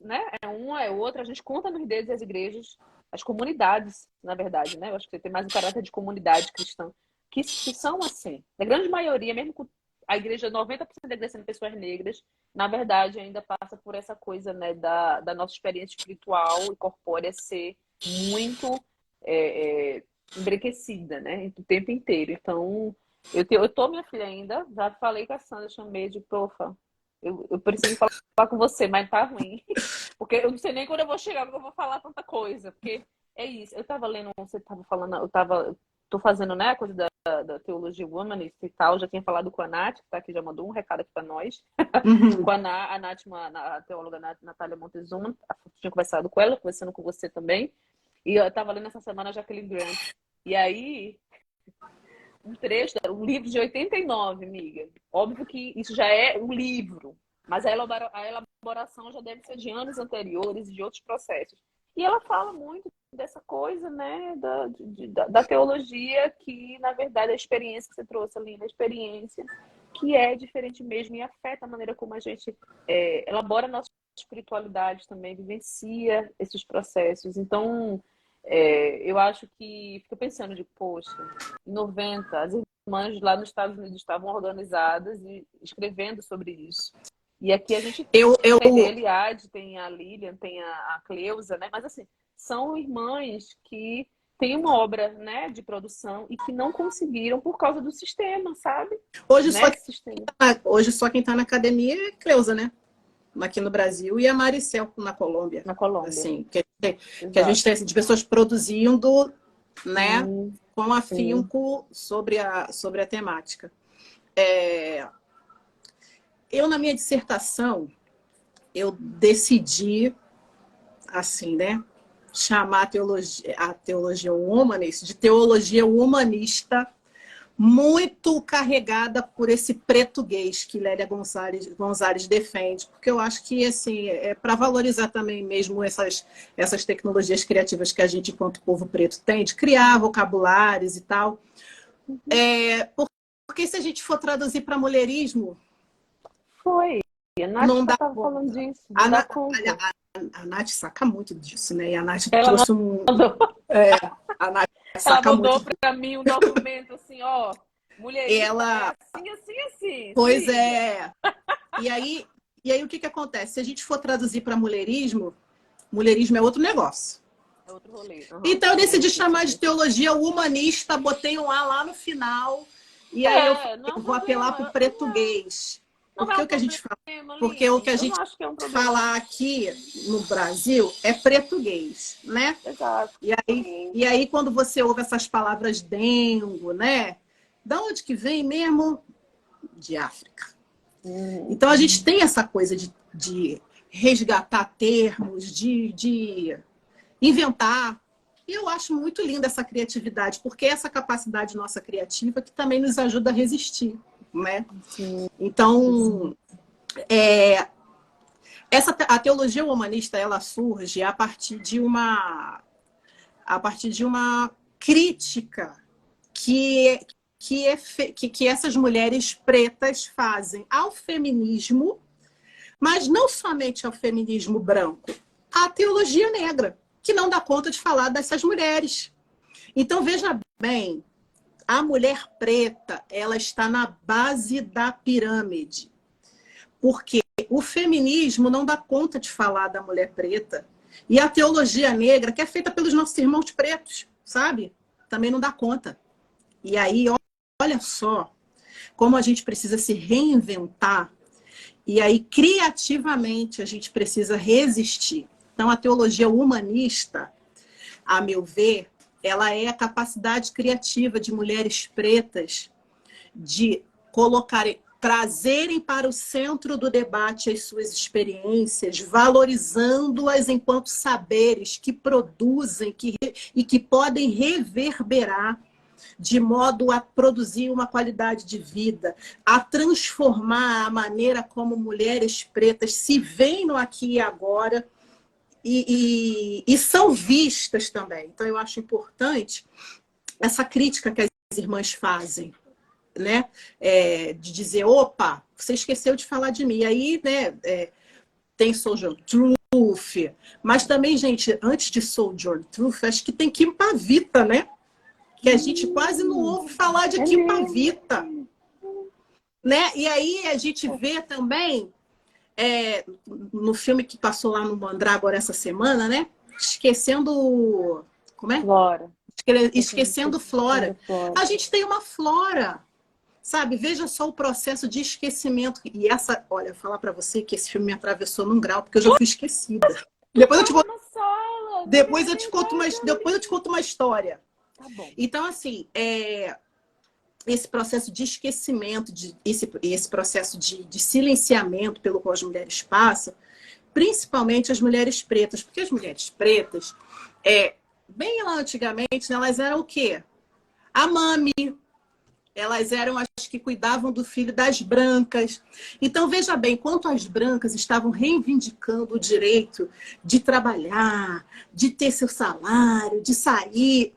Speaker 2: né? É outra, a gente conta nos dedos as igrejas, as comunidades, na verdade, né? Eu acho que tem mais um caráter de comunidade cristã, que são assim. A grande maioria, mesmo com a igreja, 90% da igreja sendo pessoas negras, na verdade, ainda passa por essa coisa, né, da nossa experiência espiritual e corpórea ser muito embranquecida, né, o tempo inteiro. Então, eu tô, minha filha, ainda, já falei com a Sandra, chamei de profa, eu preciso falar com você, mas tá ruim. Porque eu não sei nem quando eu vou chegar, porque eu vou falar tanta coisa. Porque é isso. Eu tava lendo, você tava falando, tô fazendo, né, a coisa da teologia humanista e tal. Já tinha falado com a Nath, que tá aqui, já mandou um recado aqui pra nós.
Speaker 3: Uhum.
Speaker 2: Com a Nath, a teóloga Natália Montezuma, tinha conversado com ela, conversando com você também. E eu tava lendo essa semana a Jacqueline Grant. E aí, um trecho, um livro de 89, amiga. Óbvio que isso já é um livro, mas a elaboração já deve ser de anos anteriores e de outros processos. E ela fala muito dessa coisa, né, da teologia, que, na verdade, a experiência que você trouxe ali, a experiência que é diferente mesmo e afeta a maneira como a gente elabora a nossa espiritualidade também, vivencia esses processos. Então, eu acho que fico pensando de, poxa, em 90, as irmãs lá nos Estados Unidos estavam organizadas e escrevendo sobre isso. E aqui a gente
Speaker 3: Eu, eu,
Speaker 2: tem a Eliade, tem a Lilian, tem a Cleusa, né? Mas assim, são irmãs que têm uma obra, né, de produção e que não conseguiram por causa do sistema, sabe?
Speaker 3: hoje,
Speaker 2: Né? Esse sistema
Speaker 3: hoje só quem está na academia é Cleusa, né? Aqui no Brasil, e a Maricel na Colômbia.
Speaker 2: na Colômbia.
Speaker 3: Assim, que a gente
Speaker 2: Exato.
Speaker 3: tem assim, de pessoas produzindo, né,
Speaker 2: Sim,
Speaker 3: com
Speaker 2: sim.
Speaker 3: afinco sobre a temática. Eu, na minha dissertação, eu decidi, assim, né, chamar a teologia humanista de teologia humanista, muito carregada por esse português que Lélia Gonzalez defende, porque eu acho que assim, é para valorizar também mesmo essas tecnologias criativas que a gente, enquanto povo preto, tem, de criar vocabulários e tal. Porque se a gente for traduzir para mulherismo,
Speaker 2: Foi. A Nath
Speaker 3: não dá
Speaker 2: estava
Speaker 3: conta.
Speaker 2: falando disso,
Speaker 3: A,
Speaker 2: não dá conta.
Speaker 3: a Nath saca muito disso, né? E a Nath
Speaker 2: Ela
Speaker 3: trouxe um.
Speaker 2: mandou,
Speaker 3: A Nath
Speaker 2: ela
Speaker 3: saca muito
Speaker 2: mandou
Speaker 3: disso.
Speaker 2: para mim um documento assim, ó, mulherismo
Speaker 3: Ela.
Speaker 2: é assim, assim, assim. Se
Speaker 3: Pois
Speaker 2: liga.
Speaker 3: é. E aí o que acontece? Se a gente for traduzir para mulherismo, mulherismo é outro negócio.
Speaker 2: É outro rolê. Uhum.
Speaker 3: Então eu decidi
Speaker 2: Entendi.
Speaker 3: chamar de teologia humanista, botei um A lá no final, e aí eu falei,
Speaker 2: Não é
Speaker 3: eu
Speaker 2: um
Speaker 3: vou apelar para o
Speaker 2: problema.
Speaker 3: português.
Speaker 2: Não é
Speaker 3: Porque
Speaker 2: um
Speaker 3: o que a gente fala,
Speaker 2: problema,
Speaker 3: porque o que
Speaker 2: Lili.
Speaker 3: a
Speaker 2: Eu não
Speaker 3: gente
Speaker 2: acho que é um problema.
Speaker 3: fala aqui no Brasil é português, né?
Speaker 2: Exato.
Speaker 3: E aí quando você ouve essas palavras dengo, né? Da onde que vem mesmo? De África. Então a gente tem essa coisa de resgatar termos, de inventar. E eu acho muito linda essa criatividade, porque é essa capacidade nossa criativa que também nos ajuda a resistir, né?
Speaker 2: Sim.
Speaker 3: Então, a teologia humanista, ela surge a partir de uma crítica que essas mulheres pretas fazem ao feminismo, mas não somente ao feminismo branco, à teologia negra, que não dá conta de falar dessas mulheres. Então, veja bem, a mulher preta, ela está na base da pirâmide, porque o feminismo não dá conta de falar da mulher preta, e a teologia negra, que é feita pelos nossos irmãos pretos, sabe? Também não dá conta. E aí, olha só como a gente precisa se reinventar, e aí, criativamente, a gente precisa resistir. Então, a teologia humanista, a meu ver, ela é a capacidade criativa de mulheres pretas de colocarem, trazerem para o centro do debate as suas experiências, valorizando-as enquanto saberes que produzem e que podem reverberar de modo a produzir uma qualidade de vida, a transformar a maneira como mulheres pretas se veem no aqui e agora e são vistas também. Então, eu acho importante essa crítica que as irmãs fazem, né? De dizer, opa, você esqueceu de falar de mim. Aí, né, tem Sojourn Truth, mas também, gente, antes de Sojourn Truth, acho que tem Kim Pavita, né? Que a gente quase não ouve falar de Kim Pavita, né? E aí a gente vê também no filme que passou lá no Mandrágora essa semana, né? Esquecendo. Como é?
Speaker 2: Flora.
Speaker 3: Esquecendo Flora. A gente tem uma Flora, sabe? Veja só o processo de esquecimento. E essa, olha, vou falar para você que esse filme me atravessou num grau, porque eu já fui esquecida. Depois eu te conto uma história.
Speaker 2: Tá bom.
Speaker 3: Então, assim, esse processo de esquecimento, esse processo de silenciamento pelo qual as mulheres passam, principalmente as mulheres pretas, porque as mulheres pretas, bem lá antigamente, né, elas eram o quê? A mami, elas eram as que cuidavam do filho das brancas. Então, veja bem, quanto as brancas estavam reivindicando o direito de trabalhar, de ter seu salário, de sair.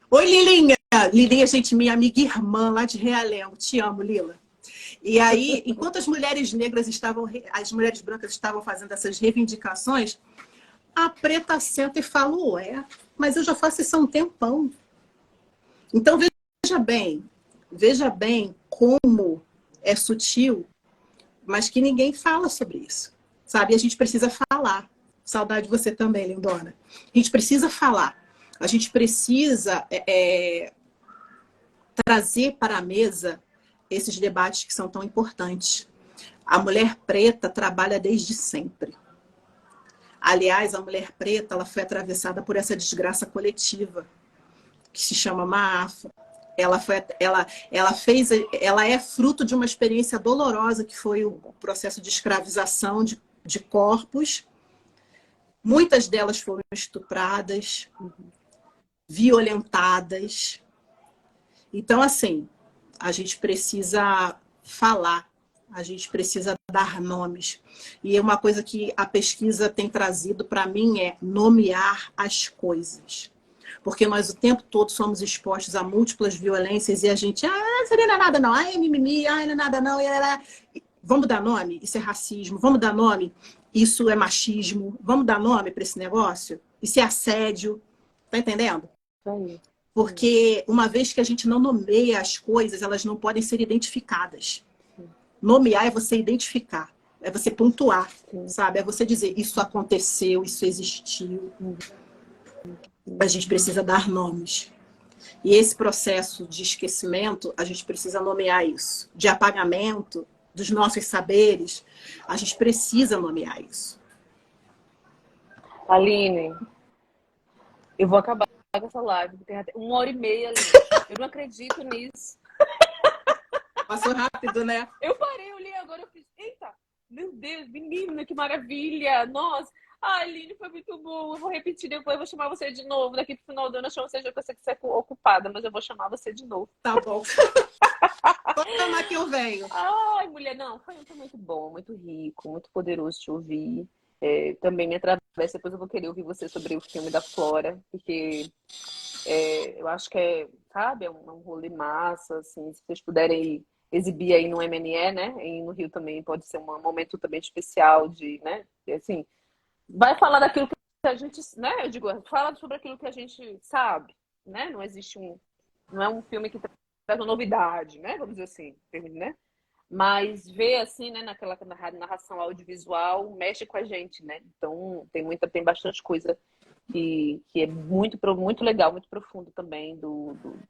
Speaker 3: Oi, Lilinha! Lilinha, gente, minha amiga e irmã lá de Realengo. Te amo, Lila. E aí, enquanto as mulheres negras as mulheres brancas estavam fazendo essas reivindicações, a preta senta e fala, ué, mas eu já faço isso há um tempão. Então, veja bem como é sutil, mas que ninguém fala sobre isso, sabe? E a gente precisa falar. Saudade de você também, lindona. A gente precisa falar. A gente precisa trazer para a mesa esses debates que são tão importantes. A mulher preta trabalha desde sempre. Aliás, a mulher preta, ela foi atravessada por essa desgraça coletiva que se chama Maafa. Ela é fruto de uma experiência dolorosa que foi o processo de escravização de corpos. Muitas delas foram estupradas, violentadas. Então, assim, a gente precisa falar, a gente precisa dar nomes. E uma coisa que a pesquisa tem trazido para mim é nomear as coisas. Porque nós o tempo todo somos expostos a múltiplas violências e a gente, isso não é nada não, é mimimi, não é nada não. Vamos dar nome? Isso é racismo. Vamos dar nome? Isso é machismo. Vamos dar nome para esse negócio? Isso é assédio. Tá entendendo? Porque uma vez que a gente não nomeia as coisas, elas não podem ser identificadas. Nomear é você identificar, é você pontuar, sabe? É você dizer, isso aconteceu, isso existiu. A gente precisa dar nomes. E esse processo de esquecimento, a gente precisa nomear isso. De apagamento dos nossos saberes, a gente precisa nomear isso.
Speaker 4: Aline, eu vou acabar com essa live, tem até 1h30 ali. Eu não acredito nisso.
Speaker 3: Passou rápido, né?
Speaker 4: Eu parei, eu li agora, eu fiz, eita, meu Deus, menina, que maravilha, nossa. Aline, foi muito bom, eu vou repetir depois, eu vou chamar você de novo, daqui pro final do ano eu chamo você, que eu sei que você é ocupada, mas eu vou chamar você de novo.
Speaker 3: Tá bom. Pode chamar que eu venho.
Speaker 4: Ai, mulher, não, foi muito bom, muito rico, muito poderoso te ouvir. Também me atravessa, depois eu vou querer ouvir você sobre o filme da Flora, porque eu acho que sabe, é um rolê massa, assim, se vocês puderem exibir aí no MNE, né, e no Rio também pode ser um momento também especial de, né, assim, vai falar daquilo que a gente, né, eu digo, fala sobre aquilo que a gente sabe, né, não é um filme que traz uma novidade, né, vamos dizer assim, né, mas ver assim, né, naquela narração audiovisual, mexe com a gente, né, então tem bastante coisa que é muito legal, muito profundo também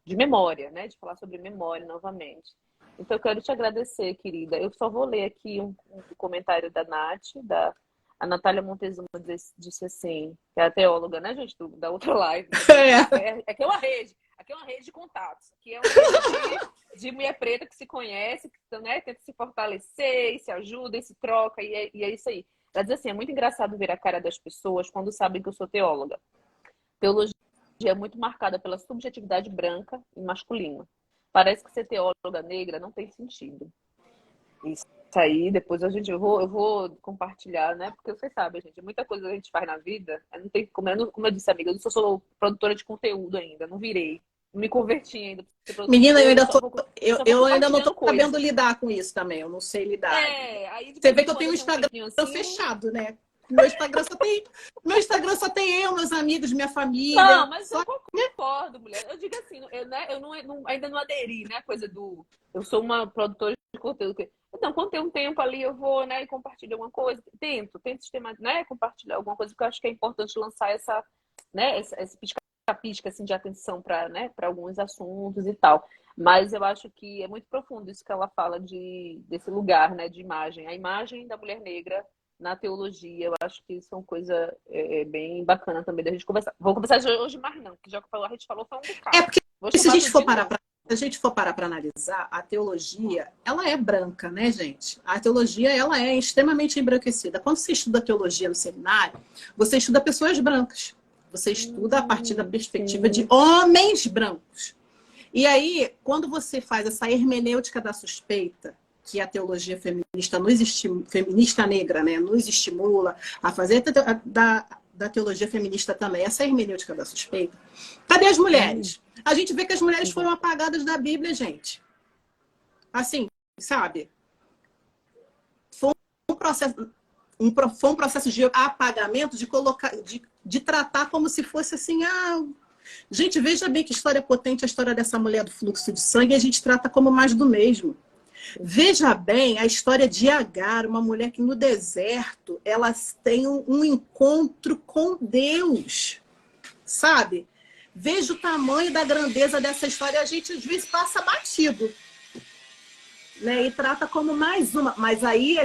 Speaker 4: de memória, né, de falar sobre memória novamente. Então eu quero te agradecer, querida. Eu só vou ler aqui um comentário da Nath, a Natália Montezuma disse assim, que é a teóloga, né, gente, da outra live. Aqui é uma rede de contatos, aqui é uma rede de mulher preta que se conhece, que, né, tenta se fortalecer, e se ajuda, e se troca, e é isso aí. Ela diz assim, é muito engraçado ver a cara das pessoas quando sabem que eu sou teóloga. Teologia é muito marcada pela subjetividade branca e masculina. Parece que ser teóloga negra não tem sentido. Isso aí, depois eu vou compartilhar, né? Porque você sabe, gente, muita coisa que a gente faz na vida, não tem como eu disse, amiga, eu não sou produtora de conteúdo ainda, não virei. Não me converti ainda.
Speaker 3: Menina, eu ainda não tô sabendo lidar com isso também, eu não sei lidar.
Speaker 4: Aí
Speaker 3: você vê que eu tenho um Instagram assim, fechado, né? Meu Instagram só tem eu, meus amigos, minha família.
Speaker 4: Não, mas eu concordo, mulher. Eu digo assim, ainda não aderi, né? A coisa do... Eu sou uma produtora de conteúdo. Então, quando tem um tempo ali, eu vou, né, e compartilho alguma coisa. Tento sistematizar, né, compartilhar alguma coisa, porque eu acho que é importante lançar essa pisca-pisca assim, de atenção para, né, para alguns assuntos e tal. Mas eu acho que é muito profundo isso que ela fala desse lugar, né, de imagem. A imagem da mulher negra na teologia, eu acho que isso é uma coisa bem bacana também da gente conversar. Vou conversar hoje mais não, porque já que a gente falou foi um bocado.
Speaker 3: É porque se a gente for parar para analisar, a teologia, ela é branca, né, gente? A teologia, ela é extremamente embranquecida. Quando você estuda teologia no seminário, você estuda pessoas brancas. Você estuda a partir da perspectiva de homens brancos. E aí, quando você faz essa hermenêutica da suspeita, que a teologia feminista negra, né, nos estimula a fazer da teologia feminista também, essa hermenêutica da suspeita. Cadê as mulheres? A gente vê que as mulheres foram apagadas da Bíblia, gente. Assim, sabe? Foi um processo de apagamento, de tratar como se fosse assim, gente, veja bem que história potente a história dessa mulher do fluxo de sangue, e a gente trata como mais do mesmo. Veja bem a história de Agar, uma mulher que no deserto ela tem um encontro com Deus, sabe? Veja o tamanho da grandeza dessa história, a gente às vezes passa batido, né? E trata como mais uma. Mas aí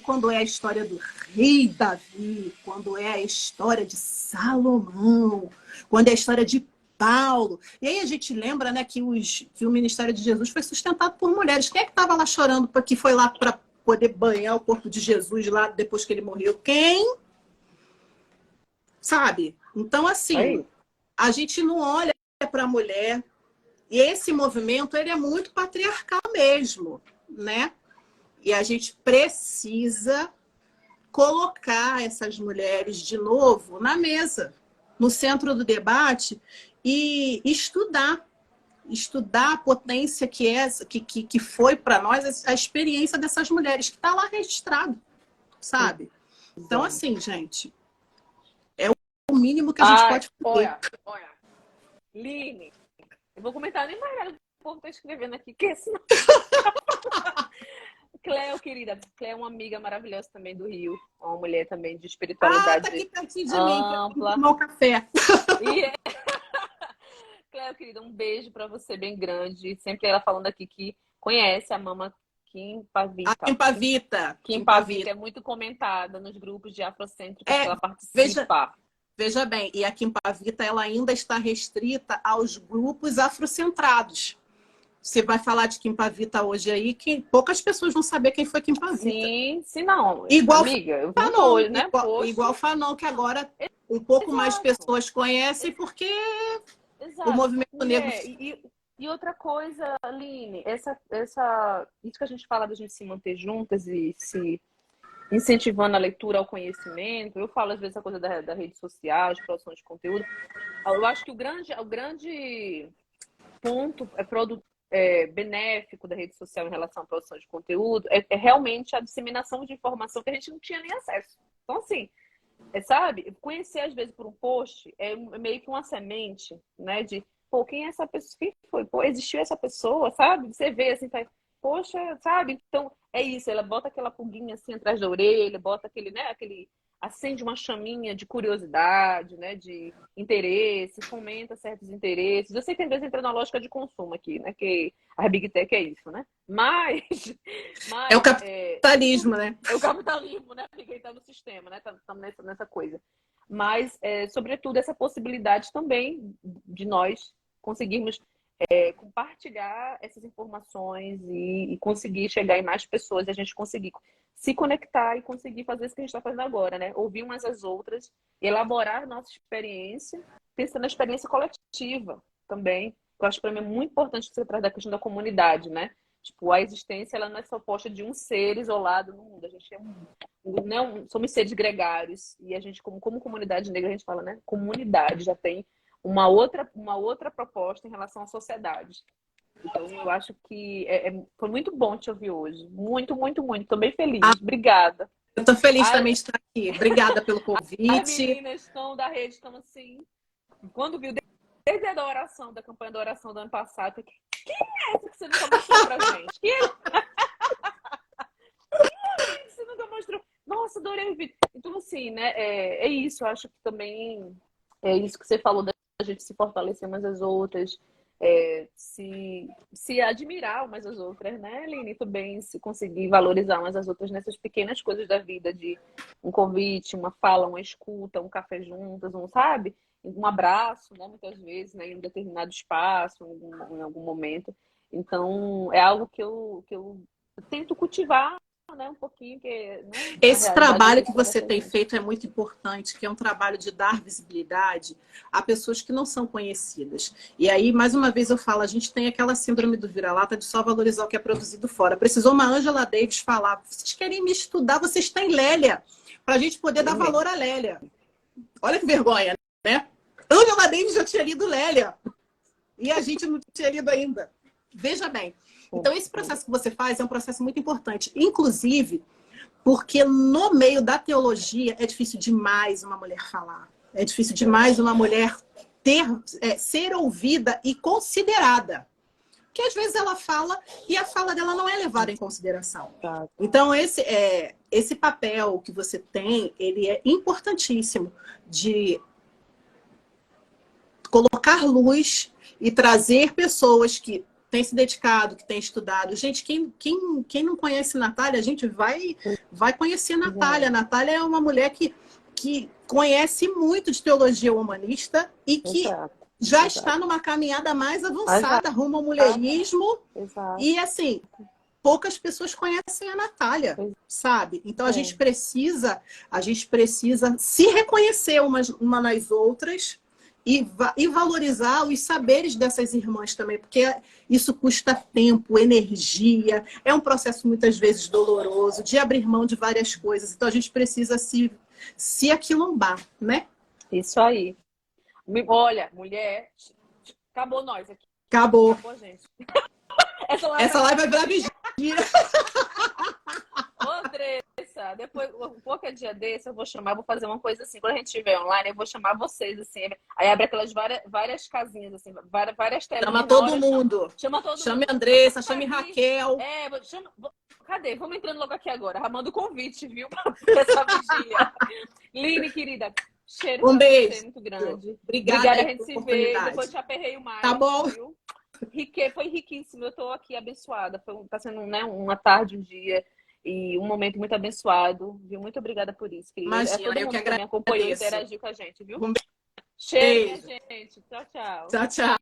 Speaker 3: quando é a história do rei Davi, quando é a história de Salomão, quando é a história de Paulo. E aí a gente lembra, né, que o ministério de Jesus foi sustentado por mulheres. Quem é que estava lá chorando que foi lá para poder banhar o corpo de Jesus lá depois que ele morreu? Quem? Sabe? Então, assim, a gente não olha para a mulher. E esse movimento, ele é muito patriarcal mesmo, né? E a gente precisa colocar essas mulheres de novo na mesa, no centro do debate, e estudar a potência que foi para nós a experiência dessas mulheres, que está lá registrado, sabe? Então, assim, gente, é o mínimo que a gente pode fazer.
Speaker 4: Olha, Line, eu vou comentar nem mais nada, o povo está escrevendo aqui, que senão... Cleo, querida, Cleo é uma amiga maravilhosa também do Rio, uma mulher também de espiritualidade
Speaker 3: tá aqui pertinho de
Speaker 4: ampla.
Speaker 3: mim, para tomar um café.
Speaker 4: Cleo, querida, um beijo para você bem grande. Sempre ela falando aqui que conhece a mama Kim Pavita.
Speaker 3: A Kim Pavita.
Speaker 4: Kim Pavita é muito comentada nos grupos de afrocêntricos que ela participa.
Speaker 3: Veja bem, e a Kim Pavita ela ainda está restrita aos grupos afrocentrados. Você vai falar de Kim Pavita hoje aí, que poucas pessoas vão saber quem foi Kim Pavita.
Speaker 4: Sim, não.
Speaker 3: Igual
Speaker 4: amiga, eu vi
Speaker 3: Fanon,
Speaker 4: hoje, né?
Speaker 3: igual Fanon, que agora um pouco mais pessoas conhecem, porque o movimento negro...
Speaker 4: E outra coisa, Aline, isso que a gente fala da gente se manter juntas e se incentivando a leitura ao conhecimento, eu falo às vezes a coisa da rede social, de produção de conteúdo. Eu acho que o grande ponto benéfico da rede social em relação à produção de conteúdo é realmente a disseminação de informação que a gente não tinha nem acesso. Então, assim, sabe? Conhecer, às vezes, por um post é meio que uma semente, né? De, pô, quem é essa pessoa? Quem foi? Pô, existiu essa pessoa, sabe? Você vê, assim, faz, poxa, sabe? Então, é isso. Ela bota aquela pulguinha, assim, atrás da orelha, bota acende uma chaminha de curiosidade, né, de interesse, fomenta certos interesses. Eu sei que às vezes entra na lógica de consumo aqui, né, que a Big Tech é isso, né? Mas
Speaker 3: é o capitalismo, né?
Speaker 4: É o capitalismo, né? Porque está no sistema, né? Estamos nessa coisa. Mas, sobretudo, essa possibilidade também de nós conseguirmos compartilhar essas informações e conseguir chegar em mais pessoas, e a gente conseguir se conectar e conseguir fazer isso que a gente está fazendo agora, né? Ouvir umas às outras, elaborar nossa experiência, pensando na experiência coletiva também. Eu acho que para mim é muito importante que você traz da questão da comunidade, né? Tipo, a existência ela não é só posta de um ser isolado no mundo. A gente somos seres gregários. E a gente, como comunidade negra, a gente fala, né? Comunidade já tem uma outra proposta em relação à sociedade. Então, eu acho que foi muito bom te ouvir hoje. Muito, muito, muito. Estou bem feliz. Obrigada.
Speaker 3: Eu estou feliz também de estar aqui. Obrigada pelo convite.
Speaker 4: As meninas da rede estão assim... Quando viu, desde da campanha da oração do ano passado, quem é essa que você nunca mostrou pra gente? Quem é essa que você nunca mostrou? Nossa, adorei o vídeo. Então, assim, né? É isso. Eu acho que também é isso que você falou da gente se fortalecer umas às outras, se admirar umas às outras, né, Aline? Também se conseguir valorizar umas às outras nessas pequenas coisas da vida, de um convite, uma fala, uma escuta, um café juntas, sabe? Um abraço, né, muitas vezes, né, em um determinado espaço, em algum momento. Então, é algo que eu tento cultivar, né, um pouquinho.
Speaker 3: Esse trabalho que você tem feito é muito importante, que é um trabalho de dar visibilidade a pessoas que não são conhecidas. E aí, mais uma vez eu falo, a gente tem aquela síndrome do vira-lata de só valorizar o que é produzido fora. Precisou uma Angela Davis falar, vocês querem me estudar, vocês têm Lélia, para a gente poder dar valor a Lélia. Olha que vergonha, né? Angela Davis já tinha lido Lélia e a gente não tinha lido ainda. Veja bem. Então, esse processo que você faz é um processo muito importante, inclusive porque no meio da teologia é difícil demais uma mulher falar. É difícil demais uma mulher ser ouvida e considerada. que às vezes ela fala e a fala dela não é levada em consideração.
Speaker 4: Tá.
Speaker 3: Então, esse papel que você tem, ele é importantíssimo de colocar luz e trazer pessoas que têm se dedicado, que têm estudado. Gente, quem não conhece Natália, a gente vai conhecer Natália. Natália é uma mulher que conhece muito de teologia humanista e que
Speaker 4: Exato.
Speaker 3: já
Speaker 4: Exato.
Speaker 3: está numa caminhada mais avançada rumo ao mulherismo.
Speaker 4: Exato.
Speaker 3: E, assim, poucas pessoas conhecem a Natália, sabe? Então, a gente precisa se reconhecer uma nas outras e valorizar os saberes dessas irmãs também, porque isso custa tempo, energia, é um processo muitas vezes doloroso, de abrir mão de várias coisas. Então, a gente precisa se aquilombar, né?
Speaker 4: Isso aí. Olha, mulher, acabou nós aqui.
Speaker 3: Acabou.
Speaker 4: Acabou, gente.
Speaker 3: Essa live vai virar vigília.
Speaker 4: Ô, Andressa, depois, qualquer dia desse, eu vou fazer uma coisa assim. Quando a gente estiver online, eu vou chamar vocês, assim. Aí abre aquelas várias casinhas, assim, várias telas.
Speaker 3: Chama todo mundo.
Speaker 4: Chama todo
Speaker 3: Chame
Speaker 4: mundo.
Speaker 3: Andressa, chame Raquel.
Speaker 4: Cadê? Vamos entrando logo aqui agora. Manda o convite, viu? Pra essa vigília. Line, querida, cheiro
Speaker 3: Um
Speaker 4: pra você
Speaker 3: beijo.
Speaker 4: muito grande.
Speaker 3: Obrigada,
Speaker 4: a gente
Speaker 3: pela
Speaker 4: se vê.
Speaker 3: oportunidade.
Speaker 4: Depois te aperreio mais.
Speaker 3: Tá bom.
Speaker 4: Viu? Foi riquíssimo. Eu tô aqui abençoada. Tá sendo, né, uma tarde, um dia e um momento muito abençoado. Viu? Muito obrigada por isso, querida.
Speaker 3: Imagina,
Speaker 4: Todo
Speaker 3: eu
Speaker 4: mundo
Speaker 3: que
Speaker 4: me acompanhou e
Speaker 3: agradeço.
Speaker 4: interagiu com a gente, viu?
Speaker 3: Um
Speaker 4: Cheiro, minha
Speaker 3: beijo.
Speaker 4: gente. Tchau, tchau.
Speaker 3: Tchau, tchau.